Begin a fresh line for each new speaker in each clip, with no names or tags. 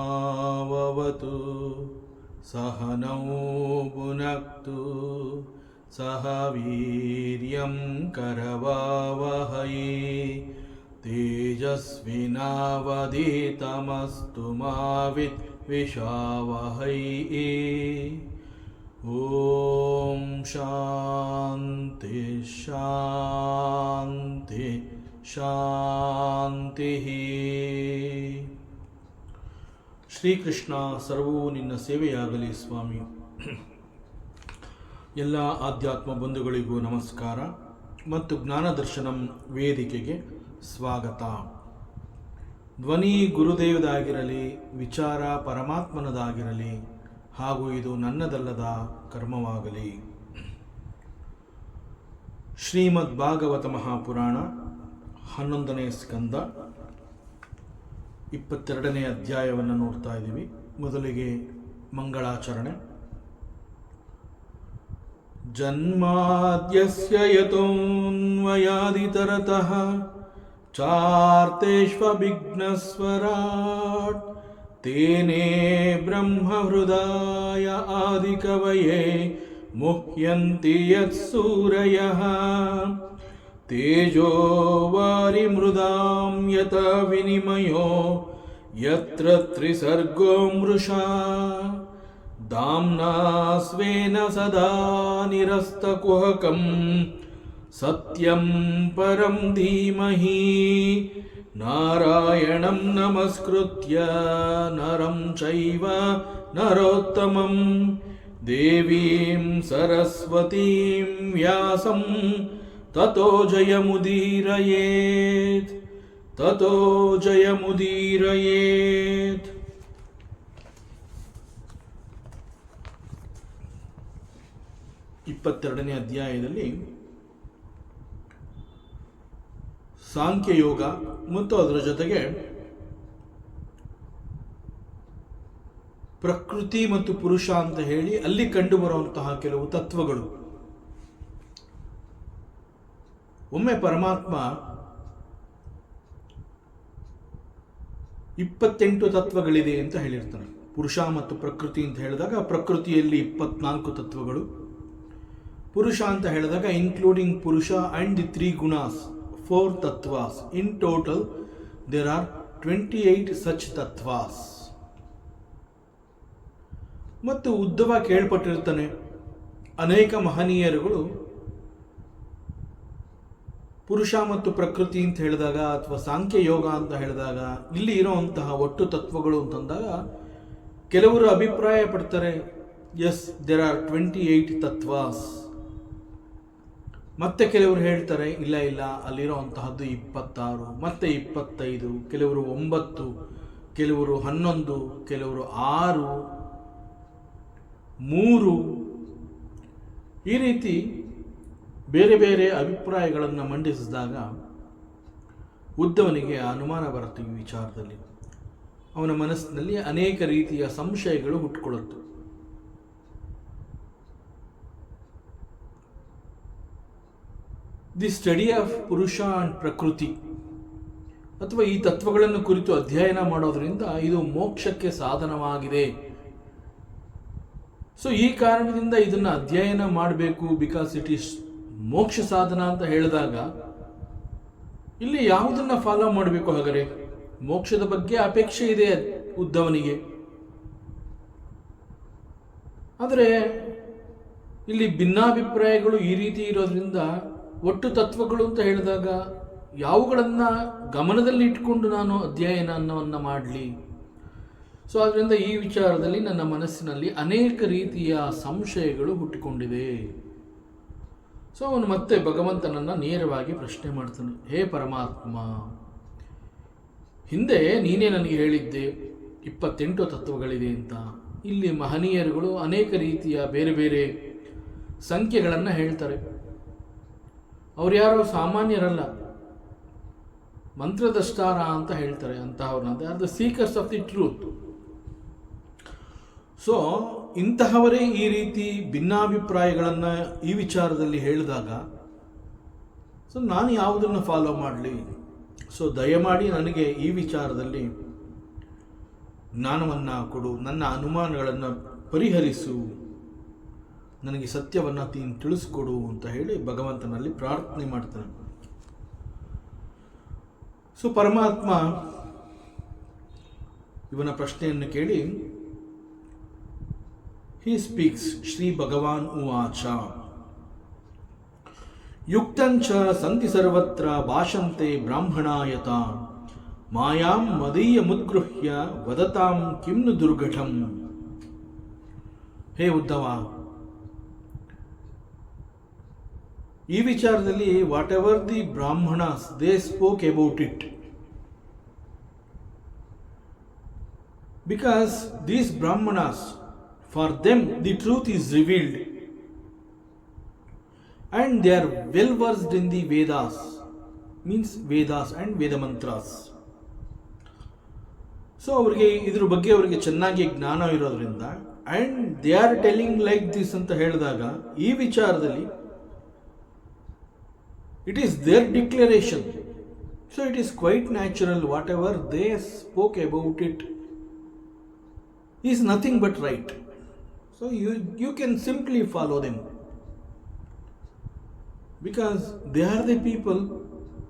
सहनाववतु सहनौ भुनक्तु सह वीर्यं करवावहै तेजस्विनावधीतमस्तु मा विद्विषावहै। ॐ शान्ति शान्ति ಶಾಂತಿಃ. ಶ್ರೀಕೃಷ್ಣ, ಸರ್ವವೂ ನಿನ್ನ ಸೇವೆಯಾಗಲಿ ಸ್ವಾಮಿ. ಎಲ್ಲ ಆಧ್ಯಾತ್ಮ ಬಂಧುಗಳಿಗೂ ನಮಸ್ಕಾರ ಮತ್ತು ಜ್ಞಾನದರ್ಶನಂ ವೇದಿಕೆಗೆ ಸ್ವಾಗತ. ಧ್ವನಿ ಗುರುದೇವದಾಗಿರಲಿ, ವಿಚಾರ ಪರಮಾತ್ಮನದಾಗಿರಲಿ, ಹಾಗೂ ಇದು ನನ್ನದಲ್ಲದ ಕರ್ಮವಾಗಲಿ. ಶ್ರೀಮದ್ ಭಾಗವತ ಮಹಾಪುರಾಣ 11ನೇ ಸ್ಕಂದ 22ನೇ ಅಧ್ಯಾಯವನ್ನು ನೋಡ್ತಾ ಇದ್ದೀವಿ. ಮೊದಲಿಗೆ ಮಂಗಳಾಚರಣೆ. ಜನ್ಮಾದ್ಯಸ್ಯ ಯತೋನ್ವಯಾದಿತರತಃ ಚಾರ್ತೇಷ್ವವಿಘ್ನಸ್ವರಾಟ್ ತೇನೇ ಬ್ರಹ್ಮಹೃದಾಯ ಆದಿಕವಯೇ ಮುಹ್ಯಂತಿ ಯತ್ಸೂರಯಃ ತೇಜೋ ವಾರಿಮೃದಾಂ ಯಥಾ ವಿನಿಮಯೋ ಯತ್ರ ತ್ರಿಸರ್ಗೋ ಮೃಷಾ ಧಾಮ್ನಾ ಸ್ವೇನ ಸದಾ ನಿರಸ್ತಕುಹಕಂ ಸತ್ಯಂ ಪರಂ ಧೀಮಹಿ ನಾರಾಯಣಂ ನಮಸ್ಕೃತ್ಯ ನರಂ ಚೈವ ನರೋತ್ತಮಂ ದೇವೀಂ ಸರಸ್ವತೀಂ ವ್ಯಾಸಂ ತತೋ ಜಯಮುದೀರಯೇತ್. 22ನೇ ಅಧ್ಯಾಯದಲ್ಲಿ ಸಾಂಖ್ಯಯೋಗ ಮತ್ತು ಅದರ ಜೊತೆಗೆ ಪ್ರಕೃತಿ ಮತ್ತು ಪುರುಷ ಅಂತ ಹೇಳಿ ಅಲ್ಲಿ ಕಂಡುಬರುವಂತಹ ಕೆಲವು ತತ್ವಗಳು. ಒಮ್ಮೆ ಪರಮಾತ್ಮ 28 ತತ್ವಗಳಿದೆ ಅಂತ ಹೇಳಿರ್ತಾನೆ. ಪುರುಷ ಮತ್ತು ಪ್ರಕೃತಿ ಅಂತ ಹೇಳಿದಾಗ ಪ್ರಕೃತಿಯಲ್ಲಿ 24 ತತ್ವಗಳು, ಪುರುಷ ಅಂತ ಹೇಳಿದಾಗ including purusha and the 3 gunas 4 tattvas. In total there are 28 such tattvas. ಮತ್ತು ಉದ್ದವ ಕೇಳ್ಪಟ್ಟಿರ್ತಾನೆ, ಅನೇಕ ಮಹನೀಯರುಗಳು ಪುರುಷ ಮತ್ತು ಪ್ರಕೃತಿ ಅಂತ ಹೇಳಿದಾಗ ಅಥವಾ ಸಾಂಖ್ಯ ಯೋಗ ಅಂತ ಹೇಳಿದಾಗ ಇಲ್ಲಿ ಇರೋಂತಹ ಒಟ್ಟು ತತ್ವಗಳು ಅಂತಂದಾಗ ಕೆಲವರು ಅಭಿಪ್ರಾಯ ಪಡ್ತಾರೆ, ಎಸ್ ದೇರ್ ಆರ್ 28 ತತ್ವಾಸ್. ಮತ್ತೆ ಕೆಲವರು ಹೇಳ್ತಾರೆ ಇಲ್ಲ ಅಲ್ಲಿರೋ ಅಂತಹದ್ದು 26, ಮತ್ತೆ 25, ಕೆಲವರು 9, ಕೆಲವರು 11, ಕೆಲವರು 6, 3, ಈ ರೀತಿ ಬೇರೆ ಬೇರೆ ಅಭಿಪ್ರಾಯಗಳನ್ನು ಮಂಡಿಸಿದಾಗ ಉದ್ದವನಿಗೆ ಅನುಮಾನ ಬರುತ್ತೆ. ಈ ವಿಚಾರದಲ್ಲಿ ಅವನ ಮನಸ್ಸಿನಲ್ಲಿ ಅನೇಕ ರೀತಿಯ ಸಂಶಯಗಳು ಹುಟ್ಟುಕೊಳ್ಳುತ್ತೆ. ದಿ ಸ್ಟಡಿ ಆಫ್ ಪುರುಷ ಅಂಡ್ ಪ್ರಕೃತಿ ಅಥವಾ ಈ ತತ್ವಗಳನ್ನು ಕುರಿತು ಅಧ್ಯಯನ ಮಾಡೋದ್ರಿಂದ ಇದು ಮೋಕ್ಷಕ್ಕೆ ಸಾಧನವಾಗಿದೆ. ಸೊ ಈ ಕಾರಣದಿಂದ ಇದನ್ನು ಅಧ್ಯಯನ ಮಾಡಬೇಕು, ಬಿಕಾಸ್ ಇಟ್ ಈಸ್ ಮೋಕ್ಷ ಸಾಧನ ಅಂತ ಹೇಳಿದಾಗ ಇಲ್ಲಿ ಯಾವುದನ್ನ ಫಾಲೋ ಮಾಡಬೇಕು? ಹಾಗಾದರೆ ಮೋಕ್ಷದ ಬಗ್ಗೆ ಅಪೇಕ್ಷೆ ಇದೆ ಉದ್ದವನಿಗೆ. ಆದರೆ ಇಲ್ಲಿ ಭಿನ್ನಾಭಿಪ್ರಾಯಗಳು ಈ ರೀತಿ ಇರೋದ್ರಿಂದ ಒಟ್ಟು ತತ್ವಗಳು ಅಂತ ಹೇಳಿದಾಗ ಯಾವುಗಳನ್ನು ಗಮನದಲ್ಲಿ ಇಟ್ಕೊಂಡು ನಾನು ಅಧ್ಯಯನವನ್ನು ಮಾಡಲಿ. ಸೊ ಅದರಿಂದ ಈ ವಿಚಾರದಲ್ಲಿ ನನ್ನ ಮನಸ್ಸಿನಲ್ಲಿ ಅನೇಕ ರೀತಿಯ ಸಂಶಯಗಳು ಹುಟ್ಟಿಕೊಂಡಿದೆ. ಸೊ ಅವನು ಮತ್ತೆ ಭಗವಂತನನ್ನು ನೇರವಾಗಿ ಪ್ರಶ್ನೆ ಮಾಡ್ತಾನೆ, ಹೇ ಪರಮಾತ್ಮ, ಹಿಂದೆ ನೀನೇ ನನಗೆ ಹೇಳಿದ್ದೆ 28 ತತ್ವಗಳಿದೆ ಅಂತ. ಇಲ್ಲಿ ಮಹನೀಯರುಗಳು ಅನೇಕ ರೀತಿಯ ಬೇರೆ ಬೇರೆ ಸಂಖ್ಯೆಗಳನ್ನು ಹೇಳ್ತಾರೆ. ಅವ್ರು ಯಾರೋ ಸಾಮಾನ್ಯರಲ್ಲ, ಮಂತ್ರದಷ್ಟಾರ ಅಂತ ಹೇಳ್ತಾರೆ ಅಂತಹವ್ರನ್ನ. They are the seekers of the truth. So ಇಂತಹವರೇ ಈ ರೀತಿ ಭಿನ್ನಾಭಿಪ್ರಾಯಗಳನ್ನು ಈ ವಿಚಾರದಲ್ಲಿ ಹೇಳಿದಾಗ ಸೊ ನಾನು ಯಾವುದನ್ನು ಫಾಲೋ ಮಾಡಲಿ? ಸೊ ದಯಮಾಡಿ ನನಗೆ ಈ ವಿಚಾರದಲ್ಲಿ ಜ್ಞಾನವನ್ನು ಕೊಡು, ನನ್ನ ಅನುಮಾನಗಳನ್ನು ಪರಿಹರಿಸು, ನನಗೆ ಸತ್ಯವನ್ನು ತಿಳಿಸ್ಕೊಡು ಅಂತ ಹೇಳಿ ಭಗವಂತನಲ್ಲಿ ಪ್ರಾರ್ಥನೆ ಮಾಡ್ತಾನೆ. ಸೊ ಪರಮಾತ್ಮ ಇವನ ಪ್ರಶ್ನೆಯನ್ನು ಕೇಳಿ he speaks. ಶ್ರೀ ಭಗವಾನ್ ಉವಾಚ ಯುಕ್ತಂಚ ಸಂತಿ ಸರ್ವತ್ರ ಭಾಷಂತೆ ಬ್ರಾಹ್ಮಣಾಯತ ಮಾಯಾಂ ಮದೀಯ ಮುದ್ಗೃಹ್ಯ ವದತಾಂ ಕಿಮ್ನು ದುರ್ಘಟಂ. ಹೇ ಉದ್ಧವ, ಈ ವಿಚಾರದಲ್ಲಿ whatever the Brahmanas they spoke about it, because these Brahmanas, for them the truth is revealed and they are well versed in the Vedas, means Vedas and Veda mantras. So ಅವರಿಗೆ ಇದ್ರ ಬಗ್ಗೆ ಅವರಿಗೆ ಚೆನ್ನಾಗಿ ಜ್ಞಾನ ಇರೋದ್ರಿಂದ and they are telling like this ಅಂತ ಹೇಳಿದಾಗ ಈ ವಿಚಾರದಲ್ಲಿ it is their declaration. So it is quite natural whatever they spoke about it is nothing but right. So you can simply follow them because they are the people,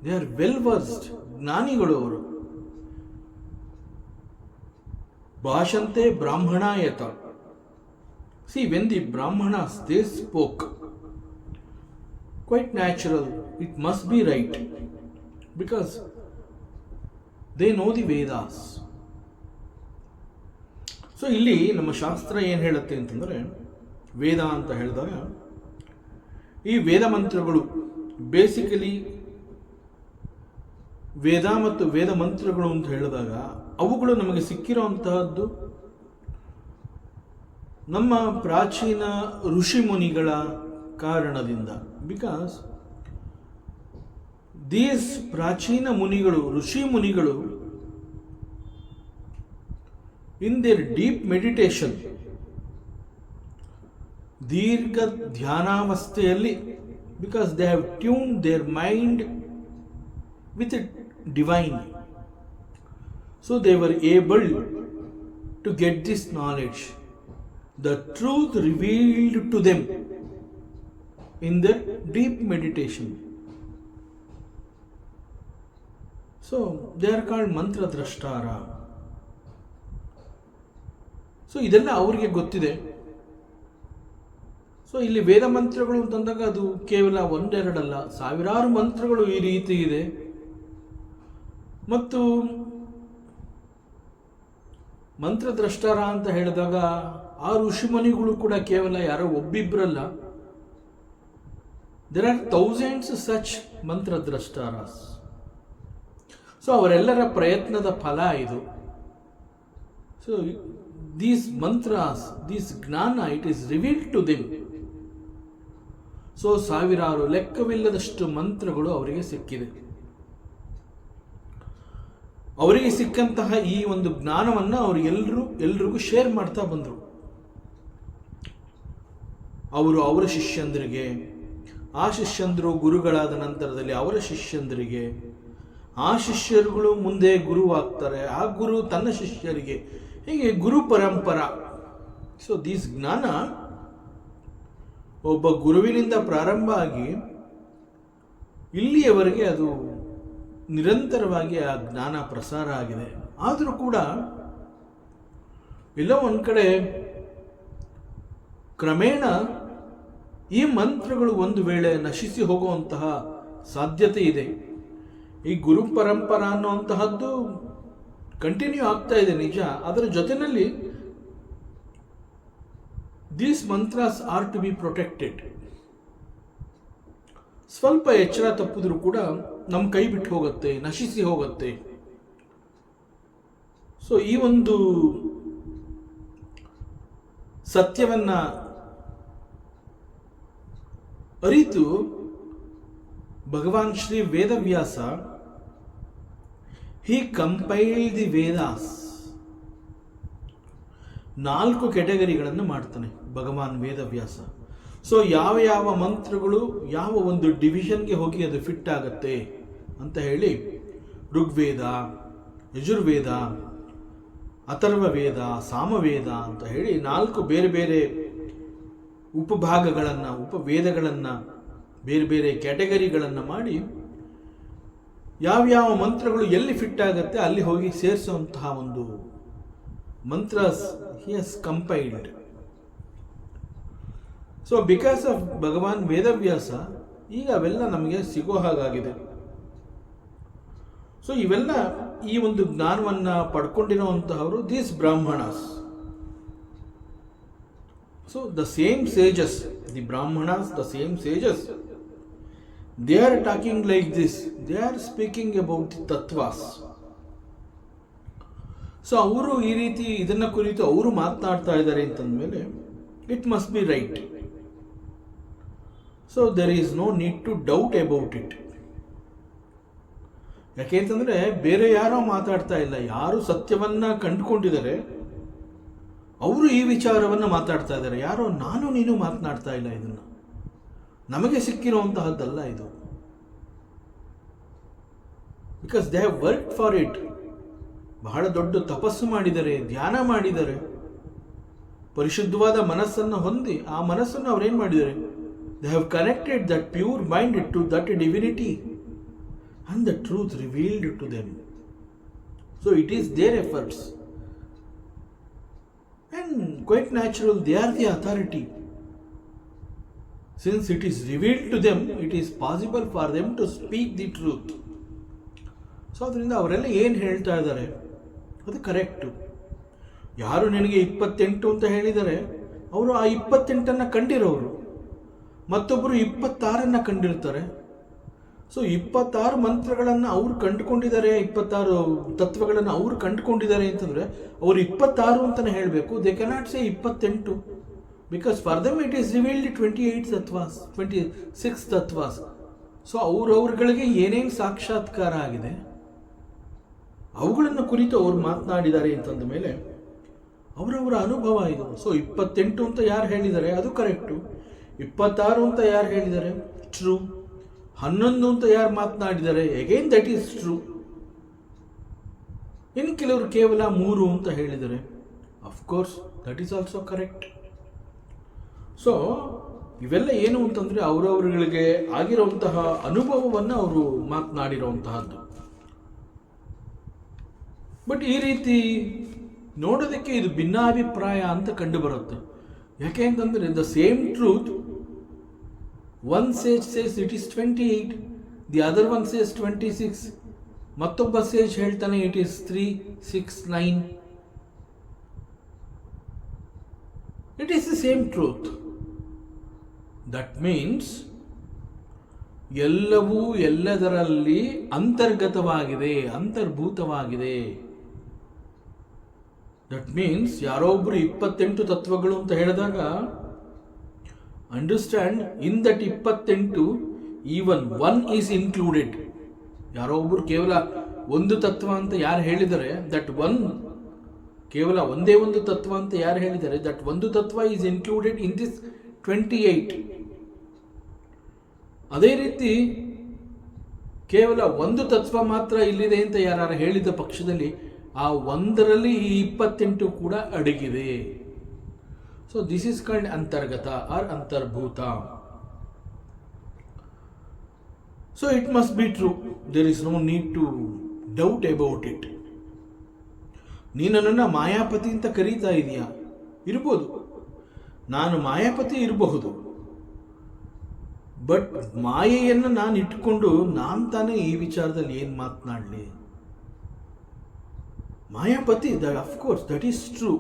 they are well versed, ಜ್ಞಾನಿಗಳು ಅವರು. ಭಾಷಂತೆ ಬ್ರಾಹ್ಮಣಾಯತ. See, when the brahmanas they spoke, quite natural, it must be right because they know the Vedas. So ಇಲ್ಲಿ ನಮ್ಮ ಶಾಸ್ತ್ರ ಏನು ಹೇಳುತ್ತೆ ಅಂತಂದರೆ, ವೇದ ಅಂತ ಹೇಳಿದಾಗ ಈ ವೇದ ಮಂತ್ರಗಳು ಬೇಸಿಕಲಿ ವೇದ ಮತ್ತು ವೇದ ಮಂತ್ರಗಳು ಅಂತ ಹೇಳಿದಾಗ ಅವುಗಳು ನಮಗೆ ಸಿಕ್ಕಿರೋಂತಹದ್ದು ನಮ್ಮ ಪ್ರಾಚೀನ ಋಷಿ ಮುನಿಗಳ ಕಾರಣದಿಂದ. ಬಿಕಾಸ್ ದೀಸ್ ಪ್ರಾಚೀನ ಮುನಿಗಳು, ಋಷಿ ಮುನಿಗಳು, in their deep meditation, ದೀರ್ಘ ಧ್ಯಾನಾವಸ್ಥೆಯಲ್ಲಿ, because they have tuned their mind with a divine, so they were able to get this knowledge, the truth revealed to them in their deep meditation. So they are called mantra drashtara. So ಇದೆಲ್ಲ ಅವರಿಗೆ ಗೊತ್ತಿದೆ. So ಇಲ್ಲಿ ವೇದ ಮಂತ್ರಗಳು ಅಂತಂದಾಗ ಅದು ಕೇವಲ ಒಂದೆರಡಲ್ಲ, ಸಾವಿರಾರು ಮಂತ್ರಗಳು ಈ ರೀತಿ ಇದೆ. ಮತ್ತು ಮಂತ್ರದ್ರಷ್ಟಾರ ಅಂತ ಹೇಳಿದಾಗ ಆ ಋಷಿಮುನಿಗಳು ಕೂಡ ಕೇವಲ ಯಾರೋ ಒಬ್ಬಿಬ್ಬರಲ್ಲ, there are thousands such mantradrashtas. So ಅವರೆಲ್ಲರ ಪ್ರಯತ್ನದ ಫಲ ಇದು. So these mantras, this jnana, it is revealed to them. So ಸಾವಿರಾರು ಲೆಕ್ಕವಿಲ್ಲದಷ್ಟು ಮಂತ್ರಗಳು ಅವರಿಗೆ ಸಿಕ್ಕಿದೆ. ಅವರಿಗೆ ಸಿಕ್ಕಂತಹ ಈ ಒಂದು ಜ್ಞಾನವನ್ನು ಅವರು ಎಲ್ರಿಗೂ ಶೇರ್ ಮಾಡ್ತಾ ಬಂದರು. ಅವರು ಅವರ ಶಿಷ್ಯಂದರಿಗೆ, ಆ ಶಿಷ್ಯಂದರು ಗುರುಗಳಾದ ನಂತರದಲ್ಲಿ ಅವರ ಶಿಷ್ಯಂದರಿಗೆ, ಆ ಶಿಷ್ಯರುಗಳು ಮುಂದೆ ಗುರುವಾಗ್ತಾರೆ, ಆ ಗುರು ತನ್ನ ಶಿಷ್ಯರಿಗೆ, ಹೀಗೆ ಗುರು ಪರಂಪರ. ಸೊ ದಿಸ್ ಜ್ಞಾನ ಒಬ್ಬ ಗುರುವಿನಿಂದ ಪ್ರಾರಂಭ ಆಗಿ ಇಲ್ಲಿಯವರೆಗೆ ಅದು ನಿರಂತರವಾಗಿ ಆ ಜ್ಞಾನ ಪ್ರಸಾರ ಆಗಿದೆ. ಆದರೂ ಕೂಡ ಎಲ್ಲೋ ಒಂದು ಕಡೆ ಕ್ರಮೇಣ ಈ ಮಂತ್ರಗಳು ಒಂದು ವೇಳೆ ನಶಿಸಿ ಹೋಗುವಂತಹ ಸಾಧ್ಯತೆ ಇದೆ. ಈ ಗುರು ಪರಂಪರಾ ಅನ್ನುವಂತಹದ್ದು ಕಂಟಿನ್ಯೂ ಆಗ್ತಾ ಇದೆ ನಿಜ, ಅದರ ಜೊತೆಯಲ್ಲಿ these mantras are to be protected. ಸ್ವಲ್ಪ ಎಚ್ಚರ ತಪ್ಪಿದ್ರೂ ಕೂಡ ನಮ್ಮ ಕೈ ಬಿಟ್ಟು ಹೋಗುತ್ತೆ, ನಶಿಸಿ ಹೋಗುತ್ತೆ. ಸೊ ಈ ಒಂದು ಸತ್ಯವನ್ನ ಅರಿತು ಭಗವಾನ್ ಶ್ರೀ ವೇದವ್ಯಾಸ ಹಿ ಕಂಪೈಲ್ಡ್ ದಿ ವೇದಾಸ್. 4 ಕೆಟಗರಿಗಳನ್ನು ಮಾಡ್ತಾನೆ ಭಗವಾನ್ ವೇದವ್ಯಾಸ. ಸೊ ಯಾವ ಯಾವ ಮಂತ್ರಗಳು ಯಾವ ಒಂದು ಡಿವಿಷನ್ಗೆ ಹೋಗಿ ಅದು ಫಿಟ್ ಆಗುತ್ತೆ ಅಂತ ಹೇಳಿ ಋಗ್ವೇದ, ಯಜುರ್ವೇದ, ಅಥರ್ವ ವೇದ, ಸಾಮವೇದ ಅಂತ ಹೇಳಿ 4 ಬೇರೆ ಬೇರೆ ಉಪಭಾಗಗಳನ್ನು, ಉಪವೇದಗಳನ್ನು, ಬೇರೆ ಬೇರೆ ಕ್ಯಾಟಗರಿಗಳನ್ನು ಮಾಡಿ ಯಾವ್ಯಾವ ಮಂತ್ರಗಳು ಎಲ್ಲಿ ಫಿಟ್ ಆಗುತ್ತೆ ಅಲ್ಲಿ ಹೋಗಿ ಸೇರಿಸುವಂತಹ ಒಂದು ಮಂತ್ರ ಹಿ ಹಸ್ ಕಂಪೈಲ್ಡ್. ಸೊ ಬಿಕಾಸ್ ಆಫ್ ಭಗವಾನ್ ವೇದವ್ಯಾಸ ಈಗ ಅವೆಲ್ಲ ನಮಗೆ ಸಿಗೋ ಹಾಗಾಗಿದೆ. ಸೊ ಇವೆಲ್ಲ ಈ ಒಂದು ಜ್ಞಾನವನ್ನು ಪಡ್ಕೊಂಡಿರುವಂತಹವರು these Brahmanas. So the same sages, the Brahmanas, the same sages, they are talking like this, they are speaking about the tattvas. So ಅವರು ಈ ರೀತಿ ಇದನ್ನ ಕುರಿತು ಅವರು ಮಾತನಾಡ್ತಾ ಇದ್ದಾರೆ ಅಂತಂದ್ಮೇಲೆ it must be right. So there is no need to doubt about it. ಯಾಕೆಂತಂದ್ರೆ ಬೇರೆ ಯಾರೋ ಮಾತಾಡ್ತಾ ಇಲ್ಲ, ಯಾರು ಸತ್ಯವನ್ನ ಕಂಡುಕೊಂಡಿದ್ದಾರೆ ಅವರು ಈ ವಿಚಾರವನ್ನ ಮಾತಾಡ್ತಾ ಇದ್ದಾರೆ. ಯಾರೋ ನಾನು ನೀನು ಮಾತನಾಡ್ತಾ ಇಲ್ಲ, ಇದನ್ನ ನಮಗೆ ಸಿಕ್ಕಿರುವಂತಹದ್ದಲ್ಲ ಇದು. Because they have work for it. ಬಹಳ ದೊಡ್ಡ ತಪಸ್ಸು ಮಾಡಿದ್ದಾರೆ, ಧ್ಯಾನ ಮಾಡಿದ್ದಾರೆ, ಪರಿಶುದ್ಧವಾದ ಮನಸ್ಸನ್ನು ಹೊಂದಿ ಆ ಮನಸ್ಸನ್ನು ಅವ್ರೇನ್ ಮಾಡಿದ್ದಾರೆ, they have connected that pure mind to that divinity and the truth revealed to them. So it is their efforts, and quite natural they are the authority. Since it is revealed to them, it is possible for them to speak the truth. So ಅದರಿಂದ ಅವರೆಲ್ಲ ಏನು ಹೇಳ್ತಾ ಇದ್ದಾರೆ ಅದು correct. ಯಾರು ನಿನಗೆ 28 ಅಂತ ಹೇಳಿದ್ದಾರೆ, ಅವರು ಆ 28 ಕಂಡಿರೋರು, ಮತ್ತೊಬ್ಬರು 26 ಕಂಡಿರ್ತಾರೆ. ಸೊ 26 ಮಂತ್ರಗಳನ್ನು ಅವ್ರು ಕಂಡುಕೊಂಡಿದ್ದಾರೆ, 26 ತತ್ವಗಳನ್ನು ಅವ್ರು ಕಂಡುಕೊಂಡಿದ್ದಾರೆ ಅಂತಂದ್ರೆ ಅವ್ರು 26 ಅಂತಾನೆ ಹೇಳಬೇಕು. They cannot say 28, because for them it is revealed 28 tattvas, 26 tattvas. So ಅವ್ರಗಳಿಗೆ ಏನೇನು ಸಾಕ್ಷಾತ್ಕಾರ ಆಗಿದೆ ಅವುಗಳನ್ನು ಕುರಿತು ಅವ್ರು ಮಾತನಾಡಿದ್ದಾರೆ ಅಂತಂದ ಮೇಲೆ ಅವರವರ ಅನುಭವ ಇದು. ಸೊ 28 ಅಂತ ಯಾರು ಹೇಳಿದ್ದಾರೆ ಅದು ಕರೆಕ್ಟು, 26 ಅಂತ ಯಾರು ಹೇಳಿದ್ದಾರೆ ಟ್ರೂ, 11 ಅಂತ ಯಾರು ಮಾತನಾಡಿದ್ದಾರೆ ಅಗೇನ್ ದಟ್ ಈಸ್ ಟ್ರೂ. ಇನ್ನು ಕೆಲವರು ಕೇವಲ 3 ಅಂತ ಹೇಳಿದ್ದಾರೆ, of course that is also correct. So ಇವೆಲ್ಲ ಏನು ಅಂತಂದ್ರೆ ಅವರವರುಗಳಿಗೆ ಆಗಿರುವಂತಹ ಅನುಭವವನ್ನು ಅವರು ಮಾತನಾಡಿರುವಂತಹದ್ದು. ಬಟ್ ಈ ರೀತಿ ನೋಡೋದಕ್ಕೆ ಇದು ಭಿನ್ನಾಭಿಪ್ರಾಯ ಅಂತ ಕಂಡು ಬರುತ್ತೆ. ಯಾಕೆ ಅಂತಂದ್ರೆ the same truth, one sage says it is 28, the other one says 26, ಮತ್ತೊಬ್ಬ ಸೇಜ್ ಹೇಳ್ತಾನೆ it is 3, 6, 9. It is the same truth. That means ಎಲ್ಲವೂ ಎಲ್ಲದರಲ್ಲಿ ಅಂತರ್ಗತವಾಗಿದೆ, ಅಂತರ್ಭೂತವಾಗಿದೆ. ದಟ್ ಮೀನ್ಸ್ ಯಾರೋ ಒಬ್ರು 28 ತತ್ವಗಳು ಅಂತ ಹೇಳಿದಾಗ understand in that 28 even 1 is included. ಯಾರೋ ಒಬ್ರು ಕೇವಲ 1 ತತ್ವ ಅಂತ ಯಾರು ಹೇಳಿದರೆ ದಟ್ 1, ಕೇವಲ ಒಂದೇ ಒಂದು ತತ್ವ ಅಂತ ಯಾರು ಹೇಳಿದರೆ ದಟ್ 1 ತತ್ವ ಈಸ್ ಇನ್ಕ್ಲೂಡೆಡ್ ಇನ್ ದಿಸ್ 28. ಅದೇ ರೀತಿ ಕೇವಲ 1 ತತ್ವ ಮಾತ್ರ ಇಲ್ಲಿದೆ ಅಂತ ಯಾರು ಹೇಳಿದ ಪಕ್ಷದಲ್ಲಿ ಆ 1ರಲ್ಲಿ ಈ 28 ಕೂಡ ಅಡಗಿದೆ. ಸೊ ದಿಸ್ ಇಸ್ ಕಾಲ್ಡ್ ಅಂತರ್ಗತ ಆರ್ ಅಂತರ್ಭೂತ. So it must be true, there is no need to doubt about it. ನೀನು ನನ್ನನ್ನು ಮಾಯಾಪತಿ ಅಂತ ಕರೀತಾ ಇದೀಯಾ, ಇರ್ಬೋದು, ನಾನು ಮಾಯಾಪತಿ ಇರಬಹುದು. ಬಟ್ ಮಾಯೆಯನ್ನು ನಾನು ಇಟ್ಕೊಂಡು ನಾನು ತಾನೇ ಈ ವಿಚಾರದಲ್ಲಿ ಏನು ಮಾತನಾಡಲಿ? ಮಾಯಾಪತಿ, ಅಫ್ಕೋರ್ಸ್ ದಟ್ ಈಸ್ ಟ್ರೂ.